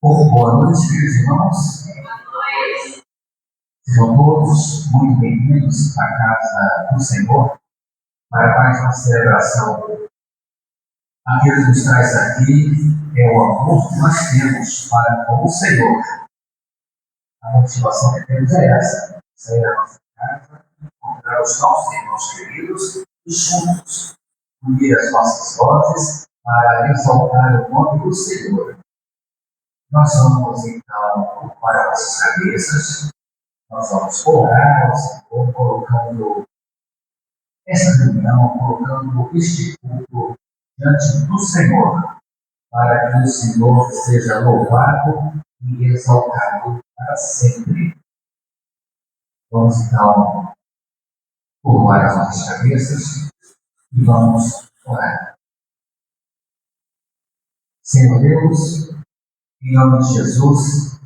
Bom, boa noite, queridos irmãos. Sejam todos muito bem-vindos à casa do Senhor para mais uma celebração. A que nos traz aqui é o amor que nós temos para com o Senhor. A motivação que temos é essa: sair da nossa casa, encontrar os nossos irmãos queridos e juntos unir as nossas vozes para exaltar o nome do Senhor. Nós vamos, então, ocupar nossas cabeças, nós vamos orar ao Senhor, colocando essa reunião, colocando este culto diante do Senhor, para que o Senhor seja louvado e exaltado para sempre. Vamos, então, curvar as nossas cabeças e vamos orar. Senhor Deus, em nome de Jesus,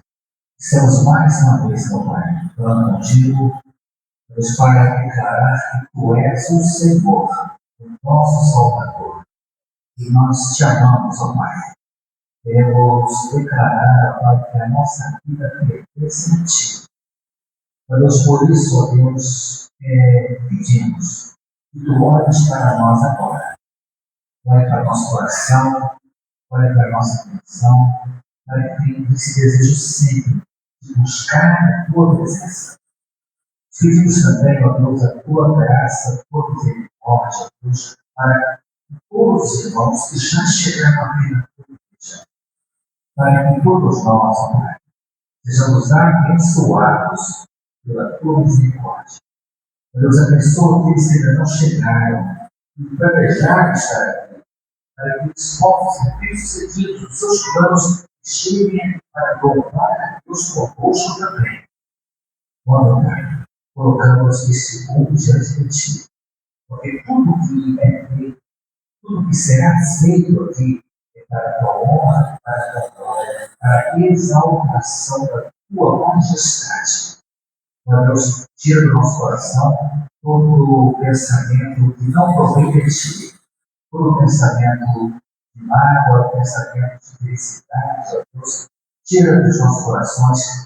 estamos mais uma vez, meu Pai, falando contigo, Deus, para declarar que Tu és o Senhor, o nosso Salvador, e nós Te amamos, ó Pai. Queremos declarar, ó Pai, que a nossa vida pertence a Ti. Deus, por isso, ó Deus, pedimos que Tu olhes para nós agora. Olhe para o nosso coração, olhe para a nossa atenção, para que tenhamos esse desejo sempre de buscar a Tua presença. Pedimos também, ó Deus, a Tua graça, a Tua misericórdia, Deus, para todos os irmãos que já chegaram aqui na Tua igreja, para que todos nós, ó Pai, sejamos abençoados pela Tua misericórdia. Deus, abençoa aqueles que ainda não chegaram e planejaram estar aqui, para que eles possam ser bem-sucedidos nos seus planos e cheguem para louvar a Deus conosco também. Ó Pai, colocamos esse culto diante de Ti, porque tudo que é feito, tudo que será feito aqui é para a Tua honra, para a Tua glória, para a exaltação da Tua majestade. Ó Deus, tira do nosso coração todo o pensamento que não provém de Ti, todo o pensamento de mágoa, pensamento de felicidade, ó Deus, tira dos nossos corações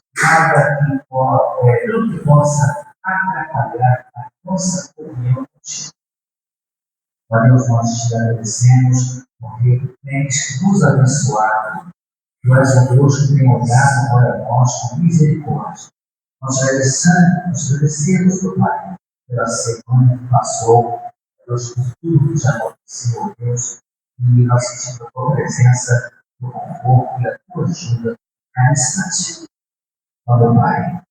tudo que possa atrapalhar a nossa comunhão contigo. Ó Deus, nós te agradecemos porque Tu tens nos abençoado. Tu és o Deus que tem olhado para nós com misericórdia. Nós agradecemos, meu Pai, pela semana que passou, Deus, por tudo que já aconteceu, ó Deus, e nós sentimos a Tua presença, o Teu conforto e a Tua ajuda a instante. Ó meu Pai,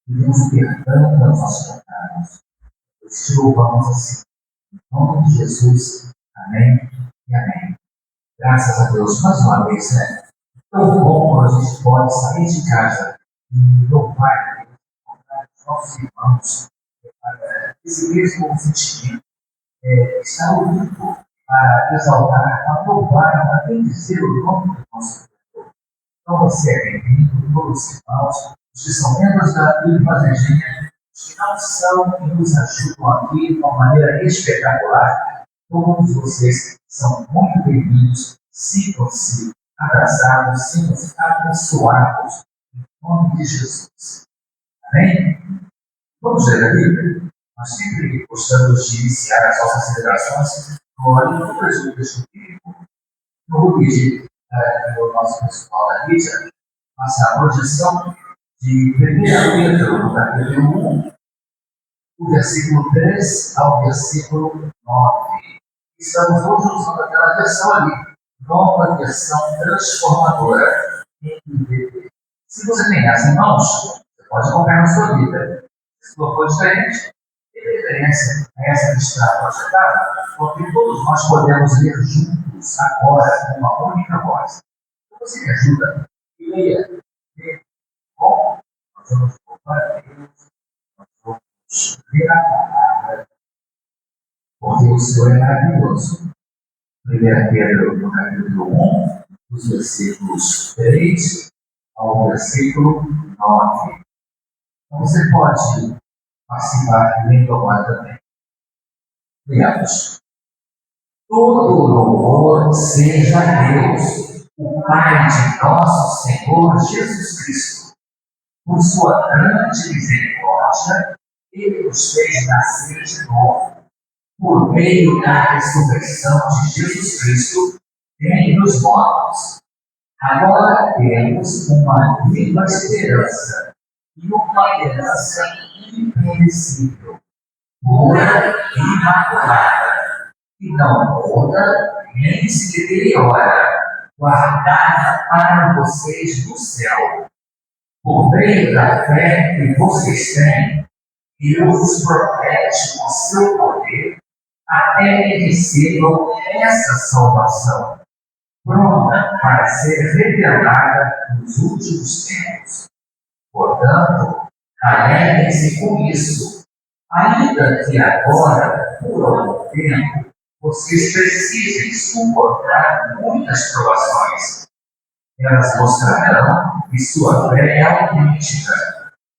pedimos perdão pelos nossos pecados. Nós te louvamos assim. Em nome de Jesus. Amém e amém. Graças a Deus. Mais uma vez, né? Tão bom quando a gente pode sair de casa e louvar a Deus, encontrar os nossos irmãos, esse mesmo sentimento, estar unido para exaltar, para louvar, para bendizer o nome do nosso Deus. Então você é bem-vindo, todos os irmãos, os que são membros da Irmandade, os que não são e nos ajudam aqui de uma maneira espetacular, todos vocês são muito bem-vindos, sintam-se abraçados, sintam-se abençoados, em nome de Jesus. Amém? Vamos ler a Bíblia? Nós sempre gostamos de iniciar as nossas celebrações com a leitura do texto bíblico. Eu vou pedir ao nosso pessoal da mídia passar a projeção de 1 Pedro, no capítulo 1, do versículo 3 ao versículo 9. Estamos hoje usando aquela versão ali, nova versão transformadora em NVT. Se você tem essa em mãos, você pode acompanhar na sua vida. Se não for diferente, tem referência a essa que está projetada, porque todos nós podemos ler juntos agora, com uma única voz. Então você me ajuda e leia. Bom, nós vamos louvar a Deus, nós vamos ler a palavra, porque o Senhor é maravilhoso. 1 Pedro, no capítulo 1, dos versículos 3 ao versículo 9. Então você pode participar lendo agora também. Leamos. Todo louvor seja a Deus, o Pai de nosso Senhor Jesus Cristo, por sua grande misericórdia, Ele nos fez nascer de novo, por meio da ressurreição de Jesus Cristo dentre os mortos. Agora temos uma viva esperança e uma herança imperecível, pura e imaculada, que não muda nem se deteriora, guardada para vocês no céu. Por meio da fé que vocês têm, Deus os protege com seu poder até que recebam essa salvação, pronta para ser revelada nos últimos tempos. Portanto, alegrem-se com isso, ainda que agora, por algum tempo, vocês precisem suportar muitas provações. Elas mostrarão que sua fé é autêntica,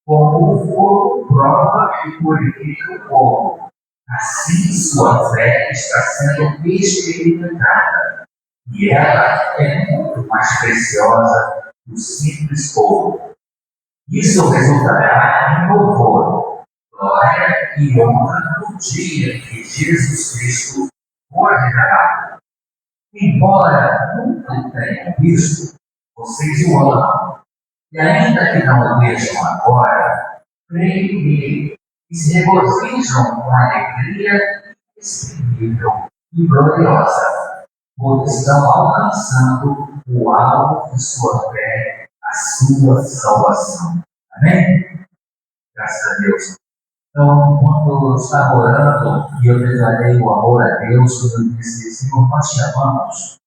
como o fogo prova e purifica o fogo. Assim, sua fé está sendo experimentada, e ela é muito mais preciosa que o simples fogo. Isso resultará em louvor, glória e honra no dia que Jesus Cristo for revelado. Embora nunca o tenham visto, vocês o amam. E ainda que não o vejam agora, creem nele e se regozijam com alegria inexprimível e gloriosa, pois estão alcançando o alvo de sua fé, a sua salvação. Amém? Graças a Deus. Então, quando eu estava orando e eu declarei o amor a Deus, quando eu disse, Senhor, nós te amamos,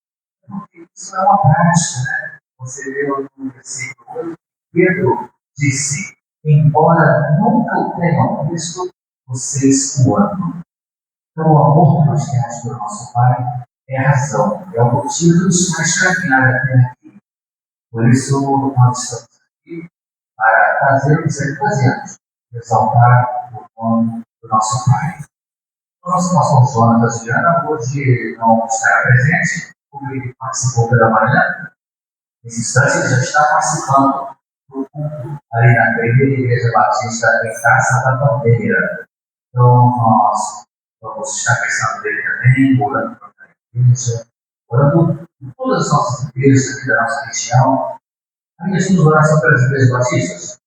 isso é uma prática, né? Você leu no versículo 8, Pedro disse, embora nunca o tenham visto, vocês o amam. Então, o amor que nós temos pelo nosso Pai é a razão, é o motivo de nos faz caminhar até aqui. Por isso, nós estamos aqui para fazer o que fazemos, exaltar o nome do nosso Pai. O nosso pastor Jonas Viana hoje não estará presente, como ele participou pela manhã. Nesse instante, ele já está participando do culto ali na primeira Igreja Batista em Taça da Bandeira. Então, nós vamos estar pensando nele também, orando para a igreja, orando por todas as nossas igrejas aqui da nossa região. Aí nós vamos orar só pelas igrejas batistas?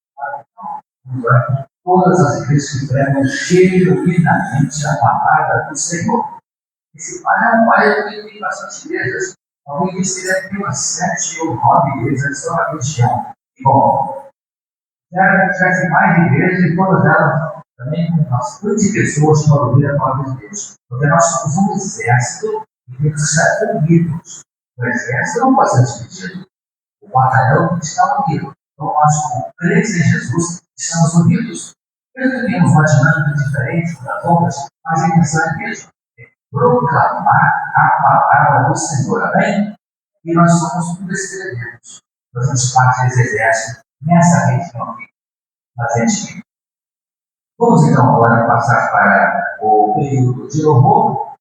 Vamos orar por todas as igrejas que pregam genuinamente a palavra do Senhor. Esse pai é um pai que tem bastante igrejas. Alguém disse que deve ter umas 7 ou 9 igrejas só na região. Bom, se ela tivesse mais igrejas e todas elas também com bastante pessoas para ouvir a palavra de Deus. Porque nós somos um exército e temos que estar unidos. O exército não pode ser dividido. O batalhão está unido. Então nós, como crentes em Jesus, estamos unidos. Mesmo que temos uma dinâmica diferente das outras, mas a intenção é a mesma. Proclamar a palavra do Senhor, amém? E nós somos um desses elementos. Nós somos parte desse exército nessa região aqui, pacientemente. Vamos então agora passar para o período de louvor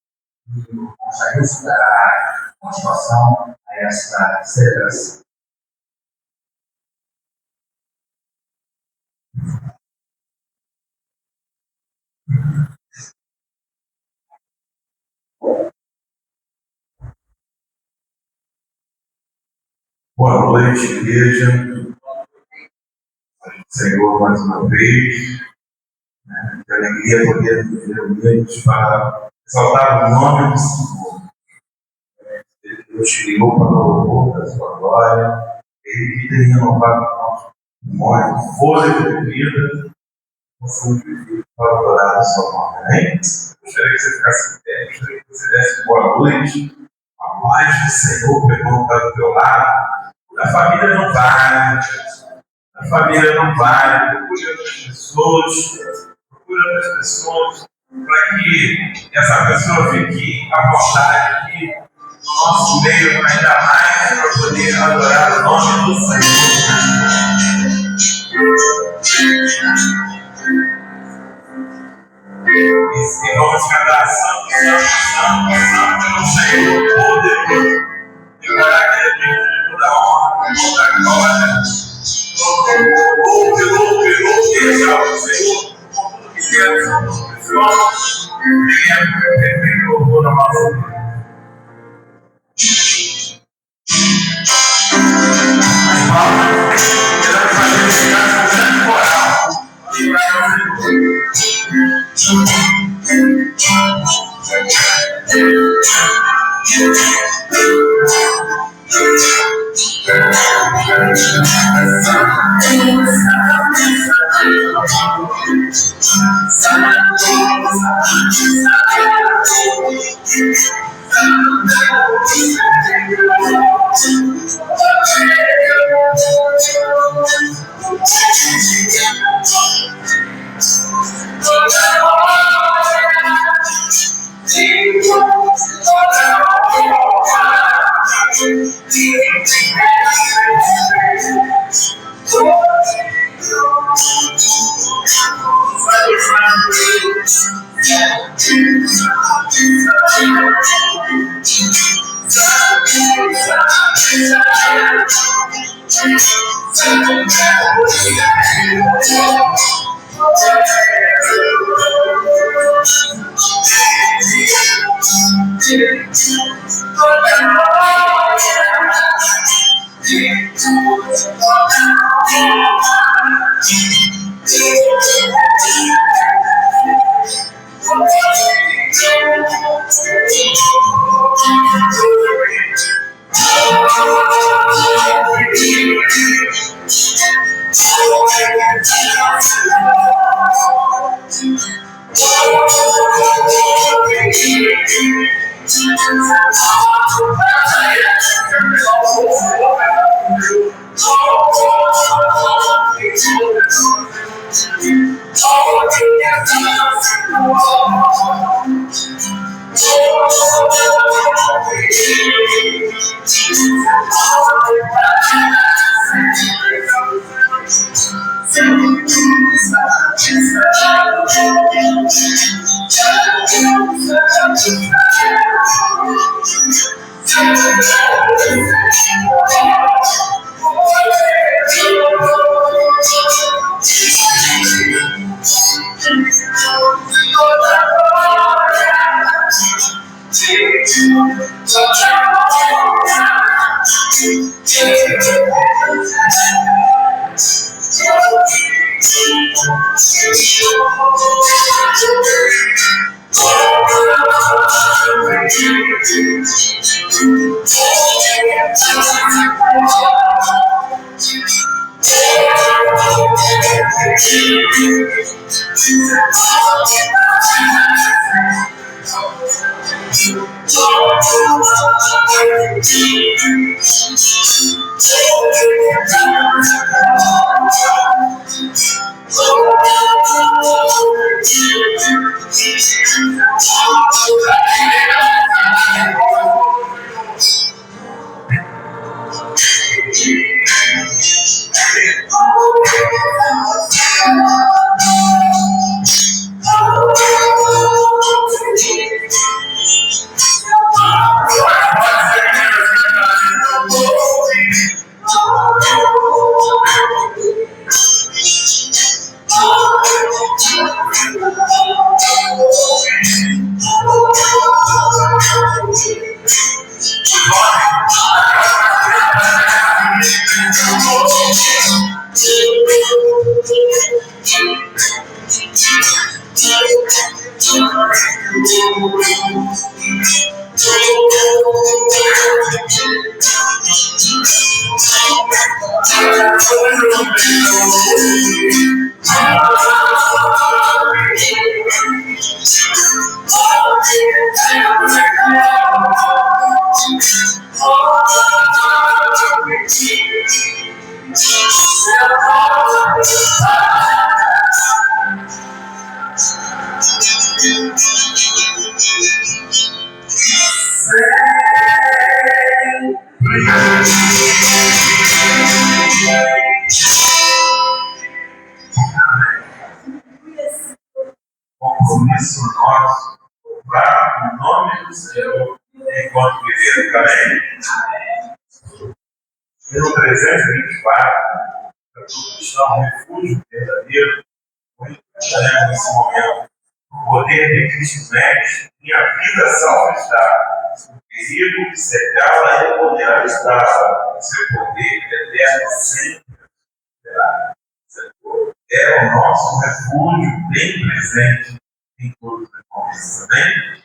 e o Jailson dará continuação a esta celebração. Boa noite, igreja. Senhor, mais uma vez. Que alegria poder nos reunirmos para exaltar o nome do Senhor. Ele nos criou para o louvor da sua glória. Ele que tem renovado o nosso memória, fôlego de vida, no fundo de vida, para adorar a sua nome. Amém? Gostaria que você ficasse em pé, gostaria que você desse boa noite. A paz do Senhor pergunta do teu lado. A família não vai, a família não vai, procura outras pessoas, para que essa pessoa fique à vontade aqui no nosso meio, ainda mais para poder adorar o nome do Senhor. E vamos cantar santo, santo, santo, santo, no Senhor poderoso, e orar aquele Louve, exalte o Senhor com tudo que temos. Venha perfeito louvor na nossa vida. As palmas, queremos fazer esse canto com grande coral. Compromisso nosso, louvar o nome do Senhor enquanto viver. Amém? No 324, para todo cristão, um refúgio verdadeiro, muito estaremos nesse momento. O poder de Cristo neles, minha vida salva está. O perigo de cercá-la e poderá estar. O seu poder eterno sempre será. É o nosso refúgio bem presente em todos os momentos. Amém?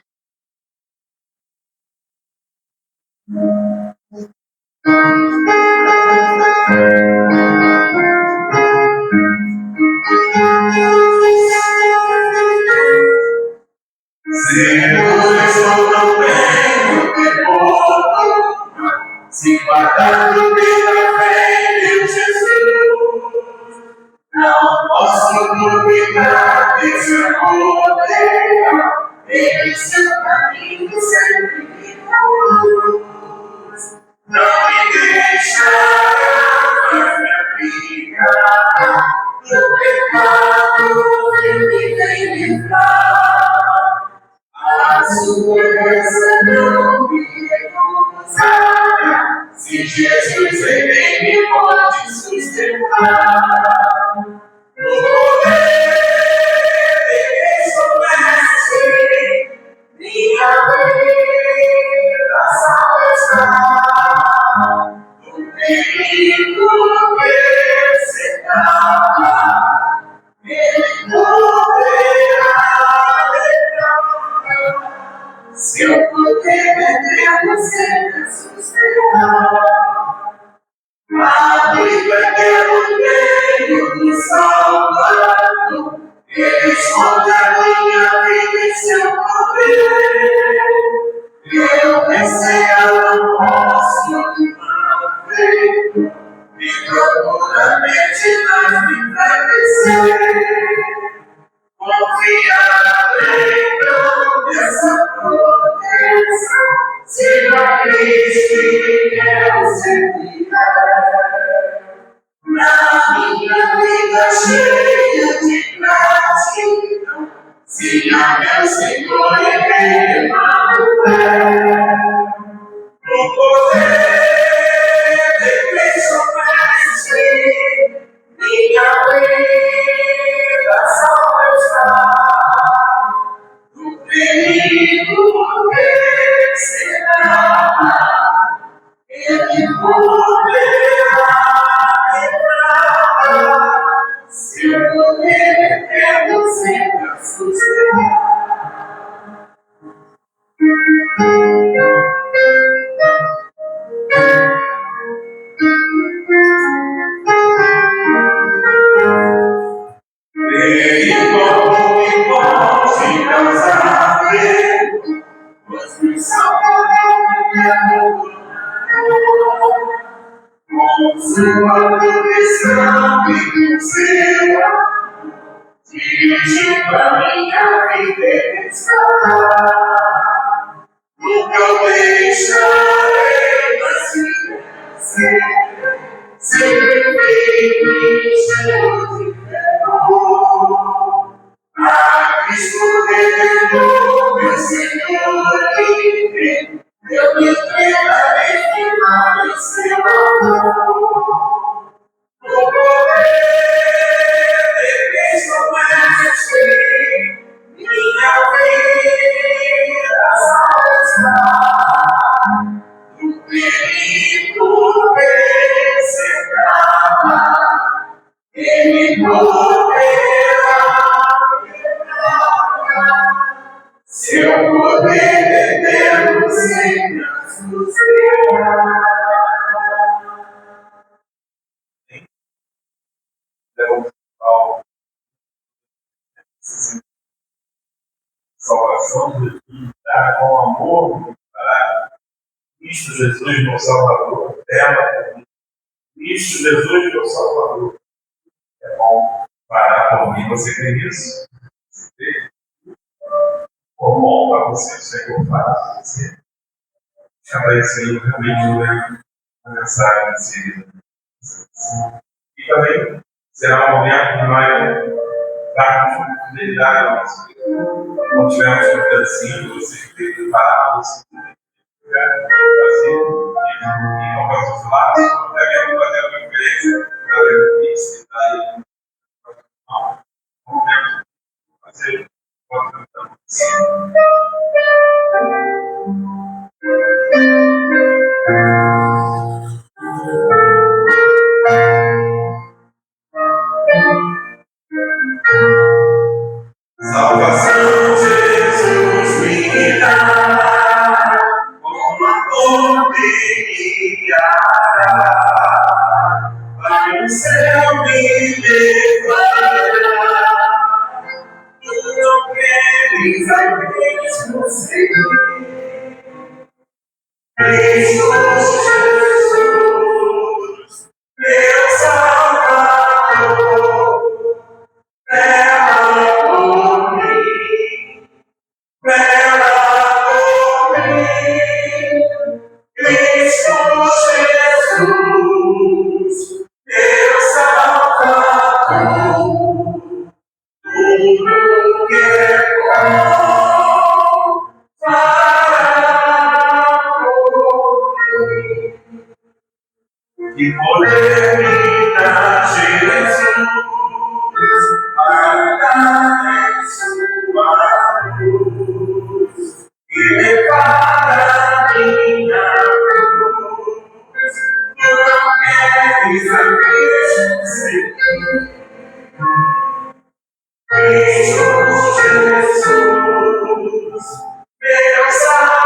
Se guardado pela fé em Jesus, não posso duvidar desse poder. Ele seu caminho sempre me conduz. Não me deixará ficar no pecado, ele vem me livrar. A sua graça não me recusará. Se Jesus em mim me pode sustentar, no poder de Cristo mestre, minha vida salva está. No perigo que cercar, Ele poderá livrar. Seu poder eterno sempre sustentar. A vida que eu tenho me salvado, Ele esconde a minha vida em seu poder. Eu pensei, eu não posso não ver, me procuramente nas me vencer. Confiar nessa proteção, se a Cristo eu servirei. Na minha vida cheia de gratidão, se a meu Senhor e meu fé. No poder de Cristo mestre, minha vida salva está. Do perigo que será, Ele poderá livrar. Seu poder eterno sempre sustentar. Com sua proteção e com seu amor, dirigindo a minha vida está. Nunca eu deixarei assim, sempre me cheio de temor. A Cristo revelou, meu Senhor livre, eu me entregarei firmado em seu amor. No poder de Cristo mestre, minha vida salva está. No perigo vencerá, Ele poderá livrar. Seu poder eterno sempre nos sustentará. Salvação de dar com amor para Cristo Jesus, meu Salvador, dela, Cristo Jesus, meu Salvador. É bom parar por mim, você crê nisso? For bom para você, o Senhor faz você. Chamar esse livro realmente a mensagem desse livro. E também será um momento de nós darmos fidelidade ao nosso Deus. Quando tivermos um pedacinho, você tem que parar para você. Salvação Jesus me dá, com amor me guiará, para o céu me levará. Tu não queres a mesmo seguir, Cristo Jesus, meu Salvador. E poder me dar Jesus para dar em sua cruz e levar a minha cruz. Tu não queres a Cristo seguir, Cristo Jesus, meu Salvador.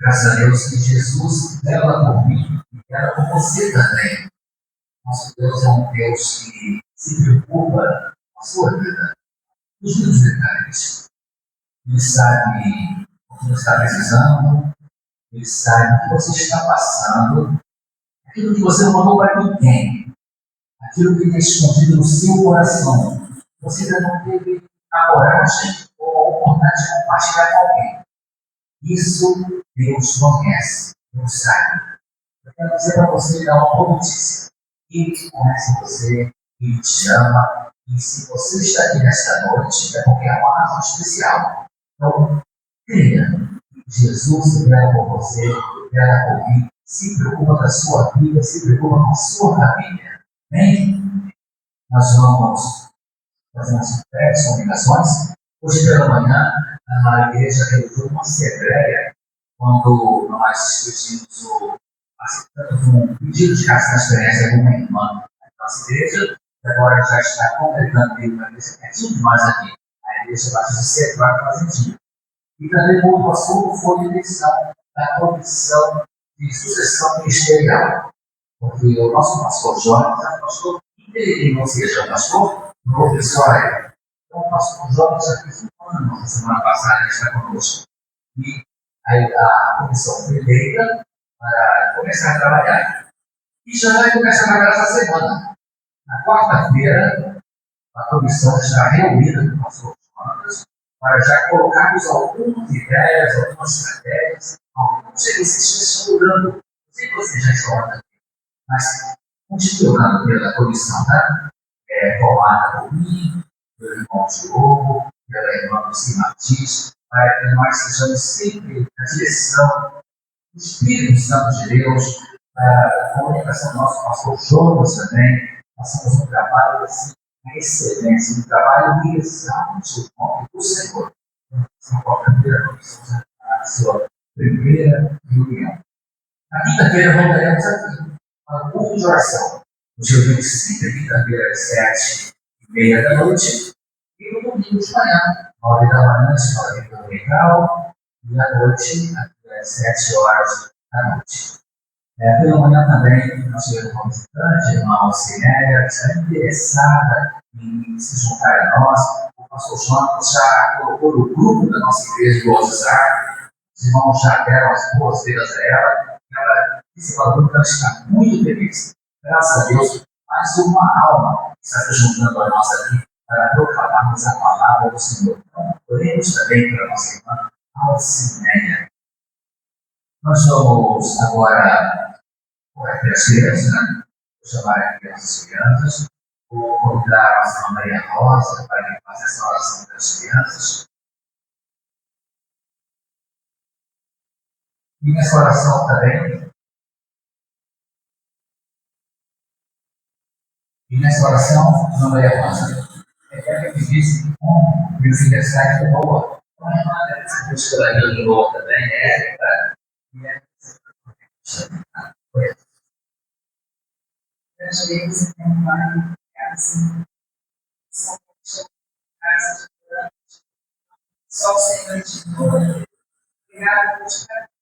Graças a Deus que Jesus vela por mim e vela por você também. Nosso Deus é um Deus que se preocupa com a sua vida, nos mínimos detalhes. Ele sabe o que você está precisando, ele sabe o que você está passando, aquilo que você não falou para ninguém, aquilo que está escondido no seu coração. Você ainda não teve a coragem ou a oportunidade de compartilhar com alguém. Isso Deus conhece, Deus sabe. Eu quero dizer para você dar uma boa notícia. Ele conhece você, Ele te ama, e se você está aqui nesta noite, é porque há uma razão especial. Então, creia, Jesus vela por você, vela por mim, se preocupa com a sua vida, se preocupa com a sua família. Amém? Nós vamos fazer umas breves comunicações. Hoje pela manhã, a igreja realizou uma assembleia quando nós discutimos um pedido de carta de transferência de alguma irmã da nossa igreja, que agora já está completando uma igreja pertinho de nós aqui. A igreja Batista Central de Fazendinha. E também o outro assunto foi a eleição da comissão de sucessão ministerial. Porque o nosso pastor Jonas é um pastor interino, ou seja, um pastor professor. Então, o pastor Jonas já fez um ano, na semana passada, ele está conosco. E a comissão foi eleita para começar a trabalhar. E já vai começar a trabalhar essa semana. Na quarta-feira, a comissão está reunida com o pastor Jonas para já colocarmos algumas ideias, algumas estratégias. Não sei se vocês estão orando, não sei se vocês já estão orando, mas continue orando pela comissão, tá? Formada por mim, pelo irmão Diogo, pela irmã Lucy Martins, para que nós sejamos sempre na direção do Espírito Santo de Deus, a comunicação do nosso pastor Jonas também, façamos um trabalho assim, uma excelência, um trabalho que exalte o nome do Senhor. Essa quarta-feira, a sua primeira reunião. Na quinta-feira, voltaremos aqui para um culto de oração. No dia 25, quinta-feira, às 7h30 da noite. E no domingo de manhã, 9 da manhã, escola de dominical. E à noite, às 7 horas da noite. Pela manhã também, nós tivemos uma visitante, a irmã Alcinéia, que está interessada em se juntar a nós. O pastor Jonas já colocou no grupo da nossa igreja do WhatsApp. Os irmãos já deram as boas-vindas a ela. E ela disse que ela está muito feliz. Graças a Deus, mais uma alma está se juntando a nós aqui para proclamarmos a palavra do Senhor. Então, oremos também para a nossa irmã Alcinéia. Nós vamos agora para as crianças, né? Vou chamar aqui as crianças. Vou convidar a nossa irmã Maria Rosa para que faça essa oração para as crianças. E nessa oração também, a irmã Maria Rosa, é que disse como o aniversário foi boa. Então, a irmã deve ser escolhida de novo também, Às vezes tem uma assim, são casas grandes, só o Senhor de novo. Obrigado por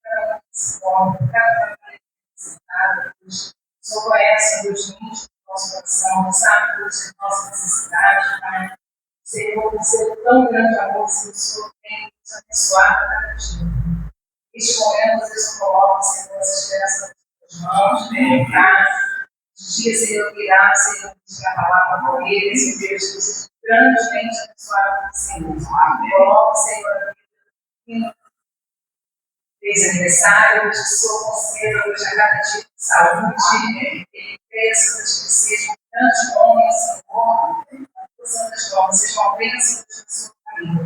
cada psicólogo, cada família necessitada, Deus. O Senhor conhece, Deus, muito do nosso coração, sabe, Deus, de nossa necessidade, Pai. Senhor, por ser tão grande amor que o Senhor tem nos abençoado cada dia. Neste momento, Deus, eu coloco, Senhor, essa esperança nas tuas mãos, em casa. Dia, Senhor, virá, Senhor, de a palavra com eles, Deus, que seja grandemente abençoado pelo Senhor. Coloque, Senhor, a vida fez aniversário, de sua conselho, hoje a cada dia de saúde, e peça que seja um grande homem, Senhor, santas formas, seja uma bênção de sua família.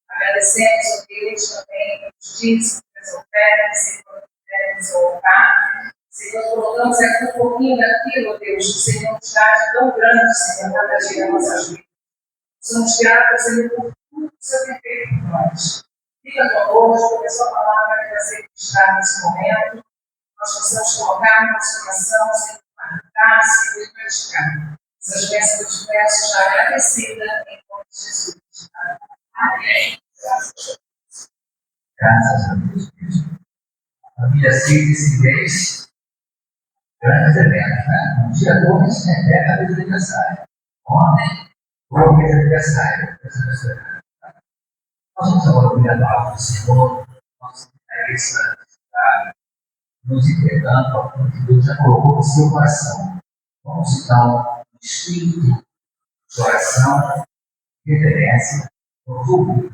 Agradecemos a Deus também pelos dias que nos oferta, Senhor, que queremos voltar. Senhor, colocamos aqui um pouquinho daquilo, Deus, que o Senhor nos dá de tão grande, Senhor, cada dia da nossa vida. Somos gratos, Senhor, por tudo que o Senhor tem feito por nós. Fica conosco, porque a sua palavra vai ser registrada nesse momento. Nós possamos colocar no nosso coração, Senhor, guardar, Senhor, e praticar. Essas bênçãos que eu peço já agradecida em nome de Jesus. Amém. Graças a Deus. A família aceita esse mês. Grandes eventos, né? No dia 2 é a vez de aniversário. Ontem, foi o mês de aniversário. Nós vamos agora cuidar da palavra do Senhor. Nossa cabeça está nos entregando ao que Deus já colocou no seu coração. Vamos então, no espírito de oração, reverência, vamos ouvir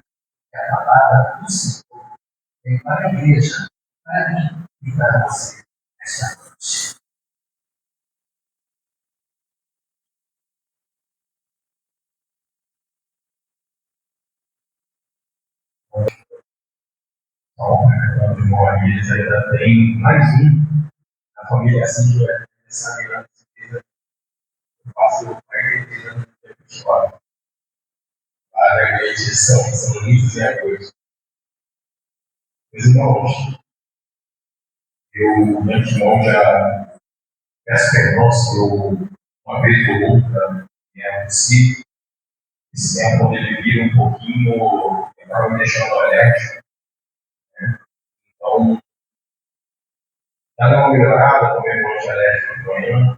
que a palavra do Senhor vem para a igreja, para mim e para você esta noite. Então, de Moarias ainda tem mais um. A família assim vai começar a virar certeza. Eu faço 43 anos de história. Claramente são lindos e agores. Meus irmãos, eu, antemão, já peço perdão se eu, uma vez ou outra, se esse tempo onde ele vira um pouquinho, estava me deixando alérgico. Né? Então, dá uma melhorada, comer um alérgico de manhã.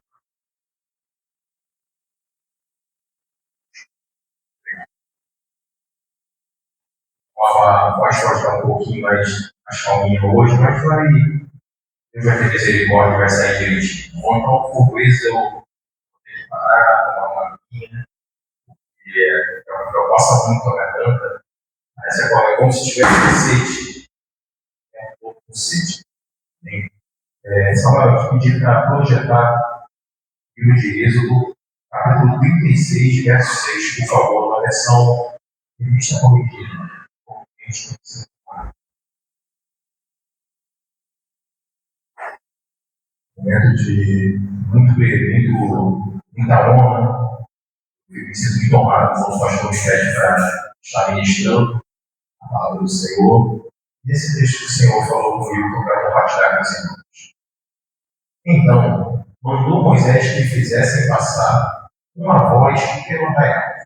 A voz pode estar um pouquinho mais calminha hoje, mas Deus vai ter misericórdia, vai sair direitinho. Então, por isso, eu vou ter que parar, tomar uma aguinha, e eu passo muito a garganta. Mas agora é como se tivesse sede. É um pouco com sede. Só para pedir para projetar o livro de Êxodo, capítulo 36, verso 6, por favor, na versão revista corrigida. Momento de muita honra, me sinto muito honrado, os nossos pastores pedem para estar ministrando a palavra do Senhor. E esse texto que o Senhor falou comigo, que eu quero compartilhar com os irmãos. Então, mandou Moisés que fizessem passar uma voz pelo arraial,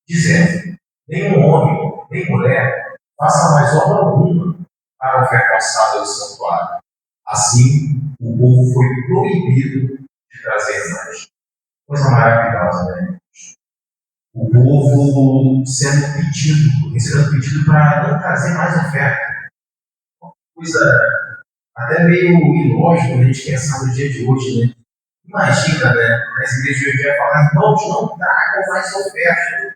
dizendo: nenhum homem, nem mulher, faça mais obra alguma para ofertar alçada do santuário. Assim, o povo foi proibido de trazer mais. Coisa maravilhosa, né? O povo recebendo pedido para não trazer mais oferta. Coisa até meio ilógico a gente pensar no dia de hoje, né? Imagina, né? Nas igrejas de hoje vai falar: irmãos, não tragam mais oferta.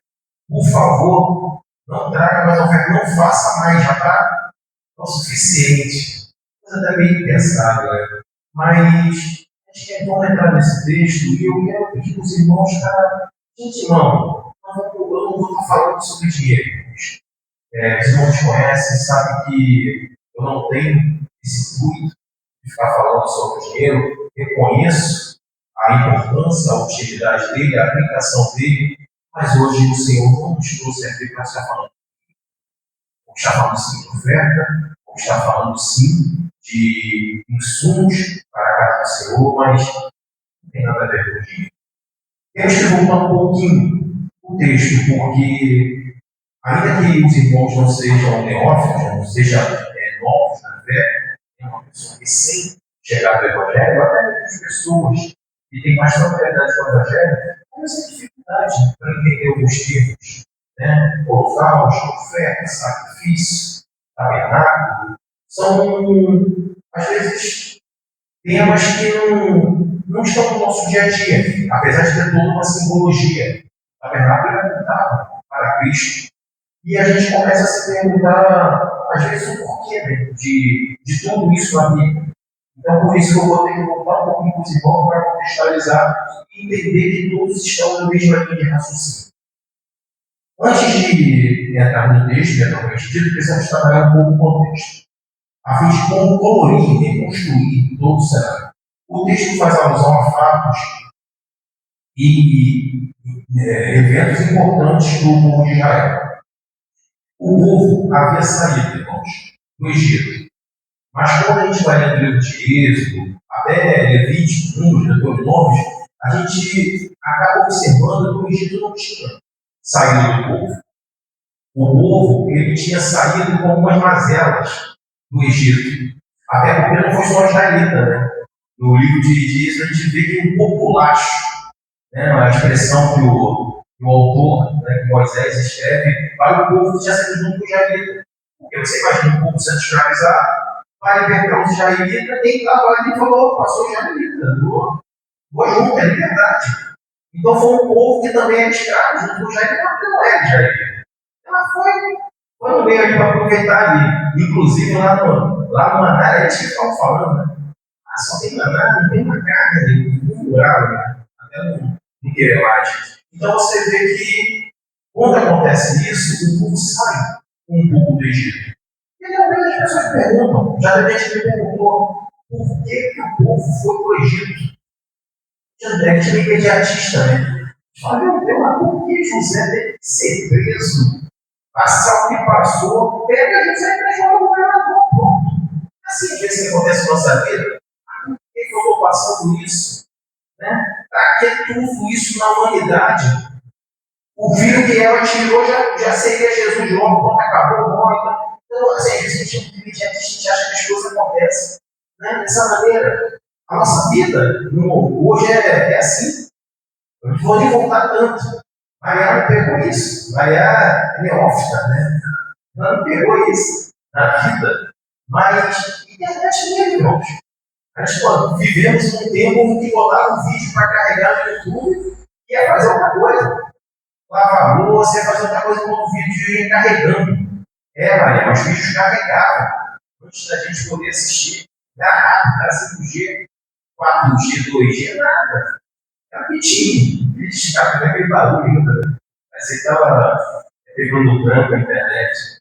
Por favor, não traga mais oferta, não faça mais, já está o suficiente. Coisa até meio pensada, né? Mas a gente vamos entrar nesse texto e eu quero pedir para os irmãos, gente, irmão, eu não vou estar falando sobre dinheiro. Os irmãos conhecem, sabem que eu não tenho esse intuito de ficar falando sobre o dinheiro. Reconheço a importância, a utilidade dele, a aplicação dele, mas hoje o Senhor não nos trouxe aqui para estar falando. Vamos estar falando sim de oferta, vamos estar falando sim de insumos para a casa do Senhor, mas não tem nada a ver com o dinheiro. Temos que voltar um pouquinho o texto, porque ainda que os irmãos não sejam neófitos, não sejam novos na fé, tem uma pessoa recém-chegada ao Evangelho, até as pessoas que têm mais familiaridade com o Evangelho, têm essa dificuldade para entender alguns termos. Né? Holocausto, oferta, sacrifício, tabernáculo, são, às vezes, temas que não estão no nosso dia a dia, apesar de ter toda uma simbologia. O tabernáculo é apontado para Cristo. E a gente começa a se perguntar, às vezes, o porquê, né, de tudo isso na Bíblia. Então, por isso que eu vou ter que voltar um pouquinho com os irmãos para contextualizar e entender que todos estão no mesmo linha de raciocínio. Antes de entrar no texto, propriamente dito, precisamos trabalhar um pouco o contexto, a fim de colorir e reconstruir todo o cenário. O texto faz alusão a fatos e eventos importantes do povo de Israel. O povo havia saído, irmãos, do Egito. Mas quando a gente vai lendo o livro de Êxodo, até Levítico, Números, Deuteronômio, a gente acaba observando que o Egito não tinha saído do povo. O povo, ele tinha saído com algumas mazelas do Egito. Até porque não foi só israelita, né? No livro de Êxodo, a gente vê que um populacho, né? A expressão que o autor, né, que Moisés escreve, para o povo que tinha saído junto com o israelita. Porque você imagina um povo sendo escravizado, vai libertar os israelitas, quem estava ali falou: passou israelita, vou junto, é liberdade. Então foi um povo que também era escravo, junto com o israelita, mas não era israelita. Ela foi Quando veio ali para aproveitar ali, inclusive lá no Maná, eles que estavam falando, né? Ah, só tem Maná, não tem uma carne, não rural, né? Até no Querelate. Então você vê que quando acontece isso, o povo sai um pouco do Egito. E talvez as pessoas perguntam, já deve ter perguntou, por que o povo foi para o Egito? André tinha imediatista, né? Fala, meu Deus, mas por que José teve que ser preso? Passar o que passou, pega José e transforma o governador. Pronto. Assim, às vezes acontece na nossa vida. Por que eu estou passando isso? Né? Para que tudo isso na humanidade? O filho que ela tirou já seria Jesus logo, quando acabou, morre. Então, assim, às vezes a gente imediatista, a gente acha que as coisas acontecem. Né? Dessa maneira. A nossa vida hoje é assim. Eu não vou nem voltar tanto. Maria não pegou isso. Maria é neófita, né? Ela não pegou isso na vida. Mas internet mesmo, irmãos. A gente vivemos num tempo que botava um vídeo para carregar no YouTube e ia fazer outra coisa. Lavar a louça, ia fazer outra coisa com o vídeo e ia carregando. Maria, os vídeos carregavam. Antes da gente poder assistir. Era rápido, 5G, 4G, 2G, nada. Rapidinho. Ele escapa naquele barulho ainda. Você estava pegando o tranco na internet.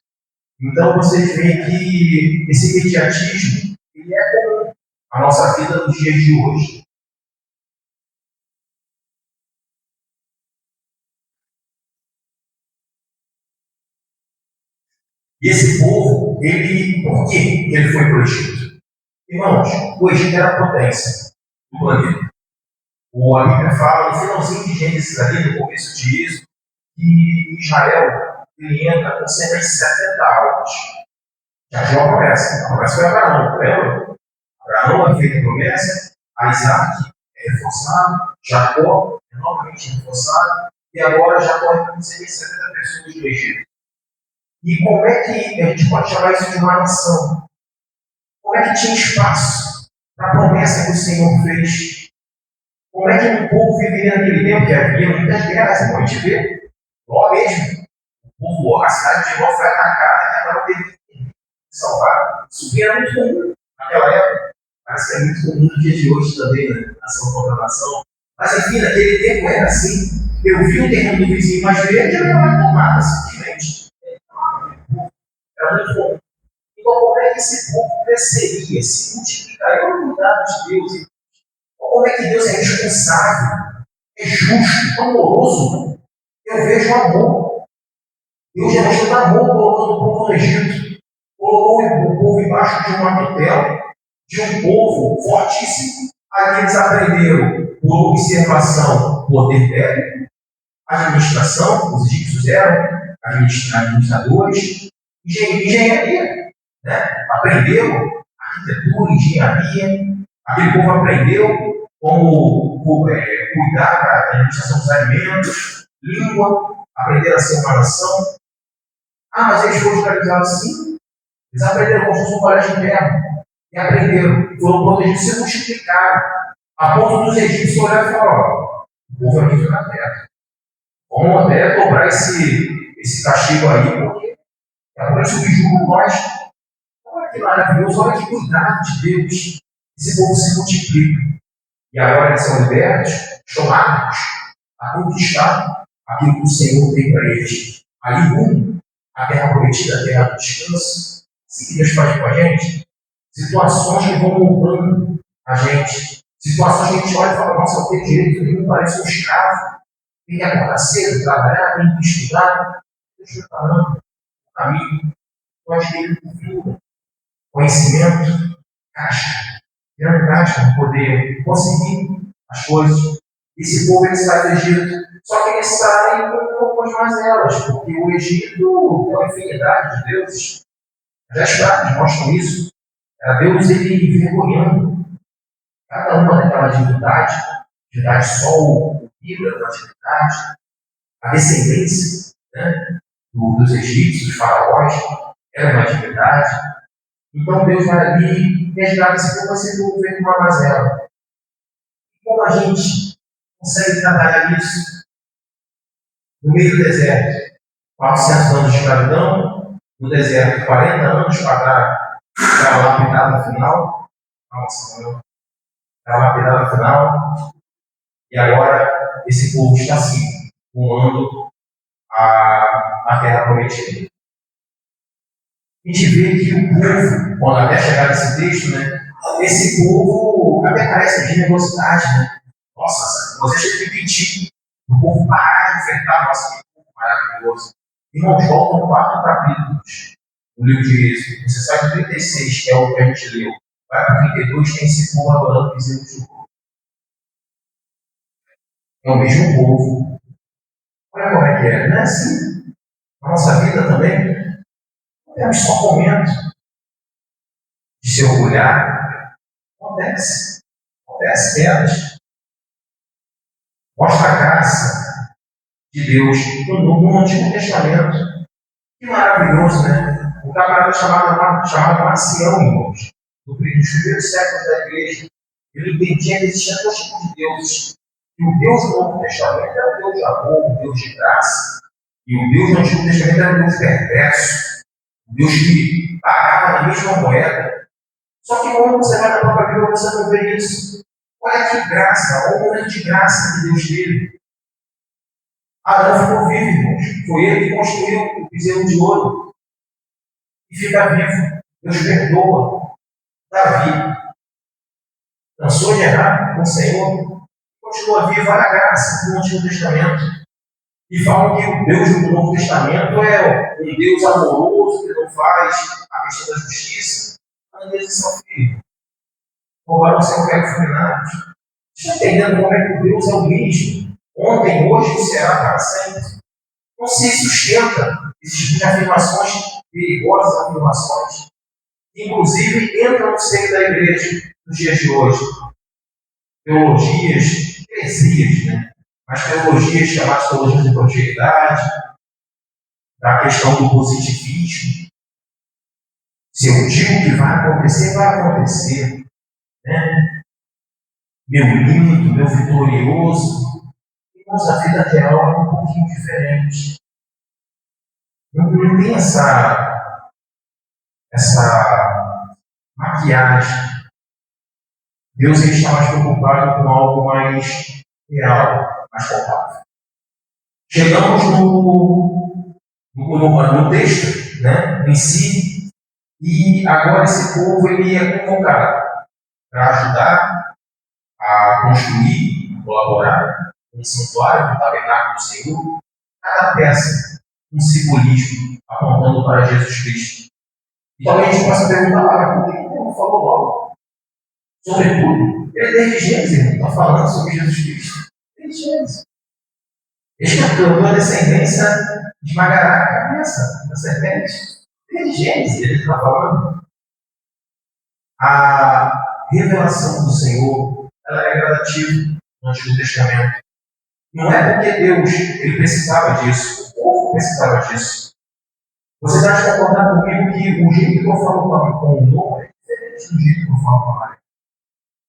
Então vocês veem que esse imediatismo ele é comum à nossa vida nos dias de hoje. E esse povo, por que ele foi para o Egito? Irmãos, o Egito era a potência do planeta. A Bíblia fala no finalzinho de Gênesis ali, no começo de Êxodo, que Israel ele entra com 170 almas. Já tinha uma promessa. A promessa foi Abraão, lembra? Abraão é feita a promessa, a Isaac é reforçado, Jacó é novamente reforçado, e agora Jacó é com 170 pessoas do Egito. E como é que a gente pode chamar isso de uma nação? Como é que tinha espaço para a promessa que o Senhor fez? Como é que um povo viveria naquele tempo que havia muitas guerras? A gente vê, Ló mesmo. O povo, a cidade de Ló foi atacada e agora teve que salvar. Isso era muito comum naquela época. Parece que é muito comum no dia de hoje também, né? Nação contra nação. Mas enfim, naquele tempo era assim. Eu vi o terreno do vizinho mais verde e eu ia lá tomar, simplesmente. Era muito comum. Então, como é que esse povo cresceria, se multiplicaria a unidade de Deus? Como é que Deus é responsável, é justo, amoroso? Eu vejo amor. Deus já mostrou amor colocando o povo no Egito. Colocou o povo embaixo de uma tutela, de um povo fortíssimo. Ali eles aprenderam, por observação, poder técnico, administração, os egípcios eram administradores, engenharia. Né? Aprenderam arquitetura, engenharia. Aquele povo aprendeu como cuidar da administração dos alimentos, língua, aprender a ser uma nação. Mas eles foram escravizados sim. Eles aprenderam como se fosse um colégio interno. E aprenderam, foram protegidos, se multiplicaram. A ponto dos egípcios olharem e falaram: o povo é muito na terra. Vamos até dobrar esse castigo aí, porque é por isso que julgam nós. Olha que maravilhoso, olha que cuidado de Deus. Esse povo se multiplica. E agora eles são libertos, chamados a conquistar aquilo que o Senhor tem para eles. Ali rumo à terra prometida, a terra do descanso. Assim que Deus faz com a gente. Situações que vão moldando a gente. Situações que a gente olha e fala: nossa, eu tenho direito, eu não pareço um escravo. Tem que acordar cedo, trabalhar, tem que estudar. Deus está falando o caminho. Nós temos cultura, conhecimento, caixa. Grande caixa para poder conseguir as coisas. Esse povo ele sai do Egito, só que ele sai com algumas mazelas, porque o Egito tem uma infinidade de deuses. As pragas mostram isso. Era Deus ele envergonhando cada uma daquela divindade sol, o Libra da divindade, a descendência, né, dos egípcios, dos faraós, era uma divindade. Então Deus vai ali resgatar esse povo, vai ser desenvolvido com uma mazela. E como a gente consegue trabalhar isso no meio do deserto? 400 anos de escravidão, no deserto 40 anos para lapidar no final. Nossa, para lapidar no final. E agora esse povo está assim, rumando a terra prometida. A gente vê que o povo, quando até chegar nesse texto, né, esse povo até parece de generosidade, né? Nossa, você tinha que pedir o povo parar de enfrentar nosso povo maravilhoso. Irmãos, voltam 4 capítulos no livro de Êxodo. Você sabe 36, que é o que a gente leu. Vai para 32, tem esse povo adorando bezerros de ouro. É o mesmo povo. Olha como é que é. Não é assim. Na nossa vida também, não temos só momentos de se orgulhar. Acontece quedas. Mostra a graça de Deus no Antigo Testamento. Que maravilhoso, né? Um camarada chamado Marcião, irmãos, nos primeiros séculos da igreja, ele entendia que existiam 2 tipos de deuses. E o Deus do Novo Testamento era o Deus de amor, o Deus de graça. E o Deus do Antigo Testamento era o Deus perverso, o Deus que pagava na mesma moeda. Só que quando você vai na própria Bíblia, você não vê isso. Olha que graça, olha o momento de graça que Deus teve. Adão ficou vivo, irmãos. Foi ele que construiu o bezerro de ouro. E fica vivo. Deus perdoa. Davi cansou de errar com o Senhor. Continua vivo, olha a graça do Antigo Testamento. E falam que o Deus do Novo Testamento é um Deus amoroso, que não faz a questão da justiça. Mas eles são filhos. Roubaram seu pé fulminados. Estão entendendo como é que o Deus é o mesmo? Ontem, hoje e será para sempre. Não se sustenta esse tipo de afirmações perigosas, afirmações, que inclusive entram no seio da igreja nos dias de hoje. Teologias, heresias, né? Mas teologias chamadas teologias de prosperidade, da questão do positivismo. Se eu digo que vai acontecer, vai acontecer. Né? Meu lindo, meu vitorioso. Irmãos, a vida real é um pouquinho diferente. Não tem essa maquiagem. Deus está mais preocupado com algo mais real, mais palpável. Chegamos no texto, né, em si, e agora esse povo ele é convocado para ajudar a construir, a colaborar com o santuário, com o tabernáculo do Senhor. Cada peça, um simbolismo apontando para Jesus Cristo. Então a gente possa perguntar lá, por que ele não falou logo? Sobretudo, ele desde Gênesis está falando sobre Jesus Cristo. Desde Gênesis. Ele a descendência esmagará a cabeça da serpente. Desde Gênesis ele está falando. A revelação do Senhor ela é gradativa no Antigo Testamento. Não é porque Deus ele precisava disso, o povo precisava disso. Vocês acham concordar comigo que o jeito que eu falo com o Noah é diferente do jeito que eu falo com a Maria?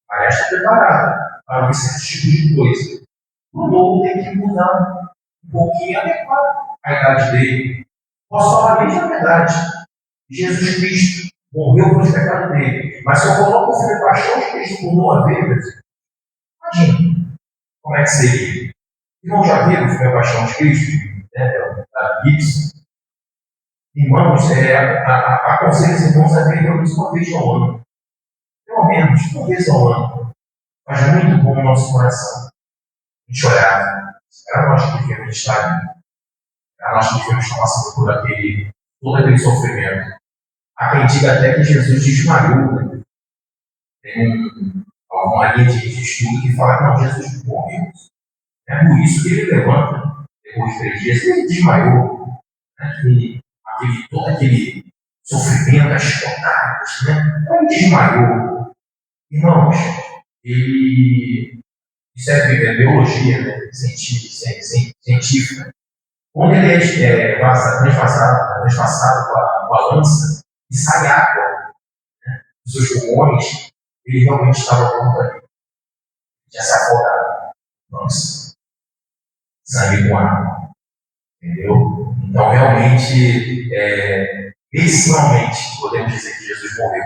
A Maria está preparada para ver certos tipos de coisa. O Noah tem que mudar um pouquinho adequado à idade dele. Posso falar a mesma verdade. Jesus Cristo morreu pelos pecados dele. Mas se eu coloco o filho de paixão de Cristo por Noah Vegas, imagina como é que seria. Irmão, já viram o filme A Paixão de Cristo? Da Gibson? Irmãos, aconselho os irmãos a ver pelo menos uma vez ao ano. Pelo menos uma vez ao ano. Faz muito bom no nosso coração. A gente olhar. Será nós que devemos estar ali? Será nós que devemos estar passando por todo aquele sofrimento? Há quem diga até que Jesus desmaiou. Né? Tem uma linha de estudo que fala que não, Jesus morreu. É por isso que ele levanta, depois de 3 dias, ele desmaiou. Né? Todo aquele sofrimento, as chicotadas, né? Então ele desmaiou. Irmãos, isso é biologia, né? Científica. Quando ele é transpassado com a lança e sai água, né, dos seus pulmões, ele realmente estava pronto ali. Já se afogava. Nossa. Sangue com água. Entendeu? Então, realmente, medicinalmente, podemos dizer que Jesus morreu.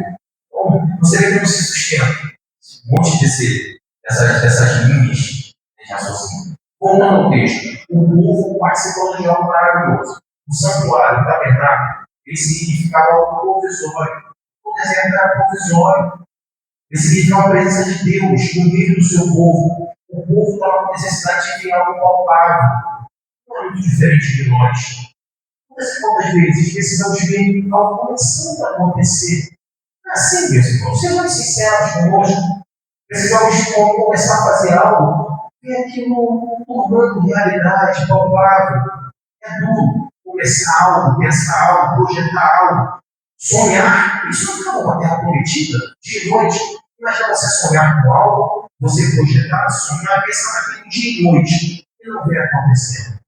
Bom, você vê como se sustenta um monte dessas linhas de raciocínio. Voltando ao texto, o povo participando de algo maravilhoso. O santuário, o tabernáculo, ele significava algo provisório. O deserto era provisório. Ele significava a presença de Deus no meio do seu povo. O povo estava com necessidade de ver algo palpável. Não é muito diferente de nós. Quantas vezes precisamos ver algo começando a acontecer? Não é assim, meus irmãos. Sejam sinceros conosco. Precisamos começar a fazer algo e aquilo tornando realidade, palpável. É duro começar algo, pensar algo, projetar algo, sonhar. Isso não acaba com a terra prometida de noite. Imagina você sonhar com algo, você projetar, sonhar, pensar naquilo dia e noite e não ver acontecendo.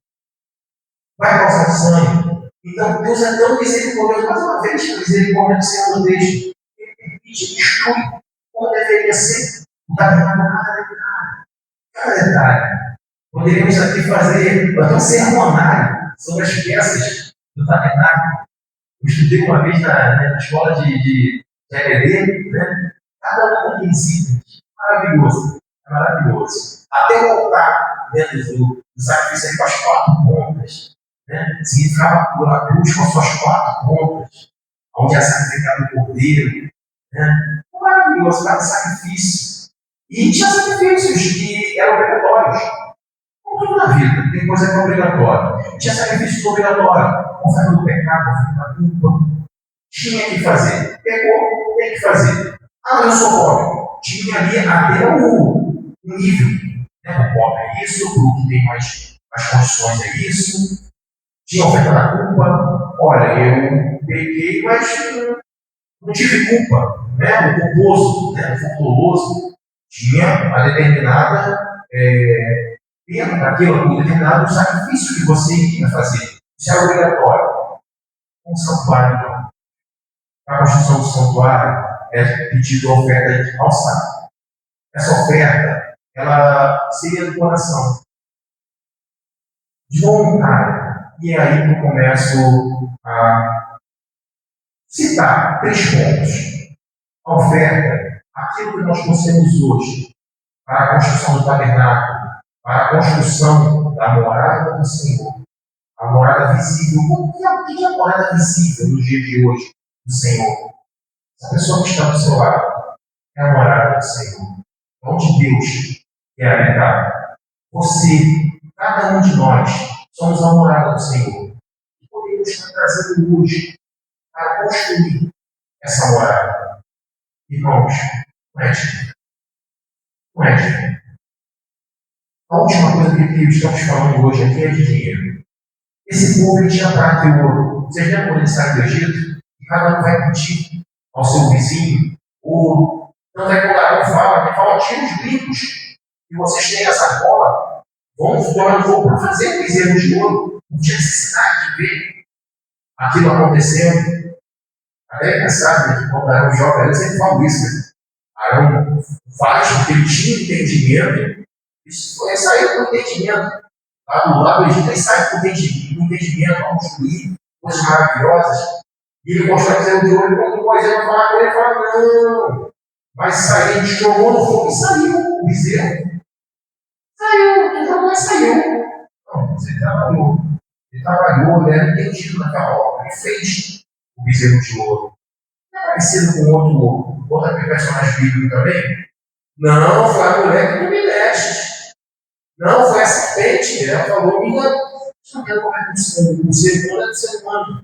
Vai causar desânimo. Então Deus é tão misericordioso, mais uma vez, a misericórdia do Senhor no texto. Ele permite, destrui, como deveria ser. O tabernáculo cada detalhe. Poderíamos aqui fazer até um sermonário sobre as peças do tabernáculo. Eu estudei uma vez na escola de EBD, né? Cada um daqueles itens. Maravilhoso. É maravilhoso. Até o altar dentro do sacrifício com as 4 pontas. Né? Significava a cruz com as suas 4 pontas. Onde é sacrificado o cordeiro. Né? Maravilhoso, cada sacrifício. E tinha sacrifícios que eram obrigatórios. Como tudo na vida, tem coisa que é obrigatória. Tinha sacrifícios obrigatórios. Oferta do pecado, oferta da culpa. Tinha que fazer. Pecou, tem que fazer. Ah, eu sou pobre. Tinha ali até o nível. Né? O pobre é isso, o que tem mais condições é isso. Tinha oferta da culpa. Olha, eu pequei, mas não tive culpa. Né? O culposo, né? O fulturoso, tinha uma determinada pena daquilo, um determinado sacrifício que você ia fazer. Isso é obrigatório. Um santuário, então. A construção do santuário é pedido a oferta ao sábado. Essa oferta, ela seria do coração, de voluntário. E é aí que eu começo a citar 3 pontos. A oferta, aquilo que nós trouxemos hoje, para a construção do tabernáculo, para a construção da morada do Senhor, a morada visível. O que é a morada visível no dia de hoje do Senhor? Essa pessoa que está do seu lado é a morada do Senhor. Onde Deus quer habitar. Você, cada um de nós, somos a morada do Senhor. E podemos estar trazendo hoje para construir essa morada. Irmãos, não é diferente. Não é diferente. A última coisa que estamos falando hoje aqui é de dinheiro. Esse povo ele tinha prata e ouro. Vocês lembram quando ele sai do Egito? E cada um vai pedir ao seu vizinho ouro. Não é quando Arão fala, ele fala, tira os brincos que vocês têm essa cola. Vamos tomar no fogo para fazer bezerro de ouro. Não tinha necessidade de ver aquilo acontecendo. Até é engraçado, né, que quando Arão joga, ele sempre fala isso. Né? Arão faz porque ele tinha entendimento. Isso foi sair do entendimento. Lá do lado do Egito, ele sai do entendimento, a construir coisas maravilhosas. E ele mostra que de olho, quando Moisés vai falar com ele, ele fala, não. Vai sair, ele jogou no fogo e saiu o bezerro. Saiu, jogou e saiu. Não, ele trabalhou. Ele era entendido naquela obra. Ele fez o bezerro de ouro. Não é parecido com outra personagem bíblico também? Não, foi a mulher que não me deixa. Não, foi a serpente. Ela falou, minha. Não quero comer com o ser humano, é do ser humano.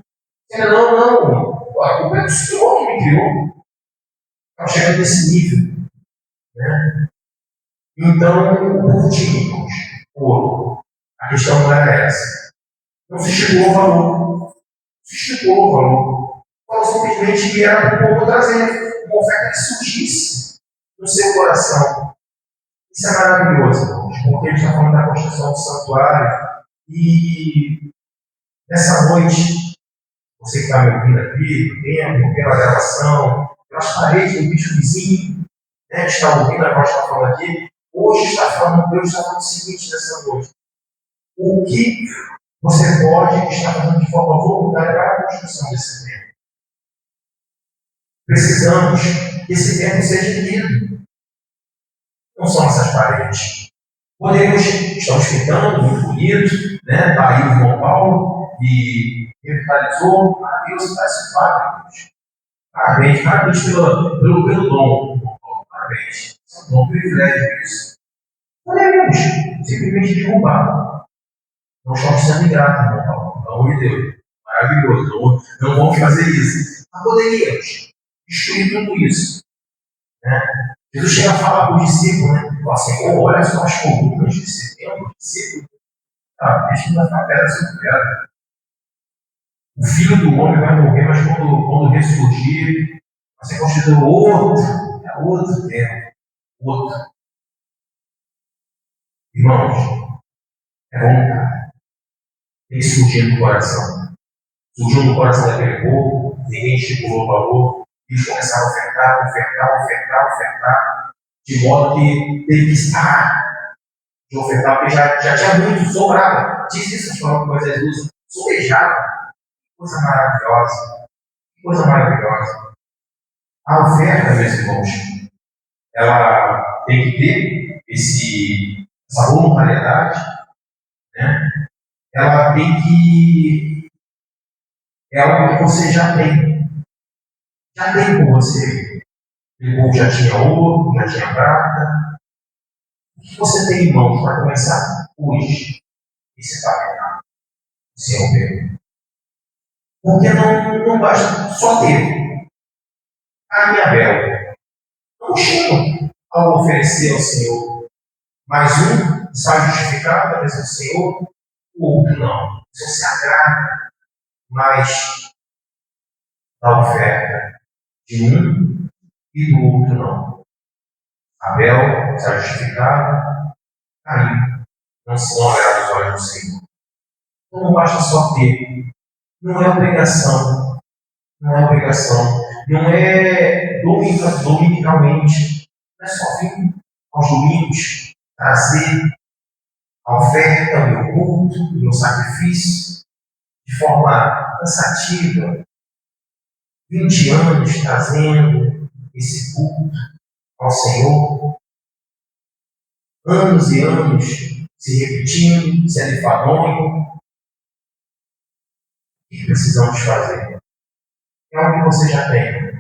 Não. A culpa é do Senhor que me criou. Está chegando nesse nível. Né? Então, o povo tinha, irmãos, ouro. A questão não era essa. Não se chegou ao valor. Se chegou ao valor. Falou simplesmente que era para o povo trazer uma oferta que surgisse no seu coração. Isso é maravilhoso, irmãos, porque a gente está falando da construção do santuário. E nessa noite, você que está me ouvindo aqui, no tempo, pela gravação, pelas paredes do bicho vizinho, né, que está ouvindo a voz que está falando aqui, hoje está falando, Deus está falando o seguinte nessa noite. O que você pode estar fazendo de forma voluntária para a construção desse templo? Precisamos que esse templo seja lido. Não são essas paredes. Estamos pintando, muito bonito, né? Está aí o irmão Paulo e revitalizou. Deus parece parabéns, parabéns pelo dom. Parabéns. É um dom privilégio isso. Podemos simplesmente derrubar. Não estamos sendo ingratos, irmão Paulo. Pelo amor de Deus. Maravilhoso. Não vamos fazer isso. Mas poderíamos destruir tudo isso. Né? Jesus chega a falar para o discípulo, né? Fala assim, olha só as colunas desse templo, discípulo. Tá, deixa eu dar pedra sobre pedra. O filho do homem vai morrer, mas quando ressurgir, vai ser construído outro templo. Outro. Irmãos, é vontade. Tem surgido no coração. Surgiu no coração daquele povo, ninguém estipulou o valor, eles começaram a ofertar, de modo que teve que estar de ofertar, porque já tinha muito, sobrava. Diz isso, as palavras que Moisés usa, sobejava. Coisa maravilhosa. Coisa maravilhosa. A oferta, meus irmãos, ela tem que ter essa voluntariedade, né? Ela tem que. É algo que você já tem. Já tem com você. O povo já tinha ouro, já tinha prata. O que você tem em mãos para começar hoje? Esse tabernáculo, o Senhor Deus. Porque não basta só ter. A minha bela. Não chega ao oferecer ao Senhor. Mais um sai justificado através do Senhor, o outro não. O Senhor se agrada mais da oferta de um e do outro não. Abel sai justificado, Caim não se agrada os olhos do Senhor. Então não basta só ter. Não é obrigação. Não é obrigação. Não é dominicalmente. Não é só vir aos domingos trazer a oferta, o meu culto, o meu sacrifício, de forma cansativa. 20 anos trazendo esse culto ao Senhor. Anos e anos se repetindo, sendo enfadonho. O que precisamos fazer? É algo que você já tem.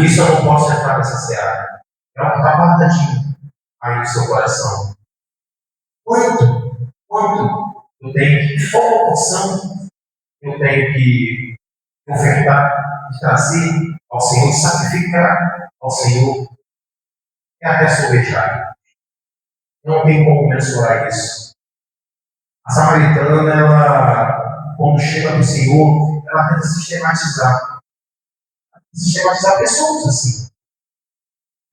Isso eu não posso entrar nessa seara. É algo que está guardadinho aí no seu coração. Quanto eu tenho que, qual proporção eu tenho que ofertar, de trazer ao Senhor, de sacrificar ao Senhor, é até sobejar. Não tem como mensurar isso. A samaritana, ela, quando chega do Senhor, ela tenta sistematizar pessoas assim.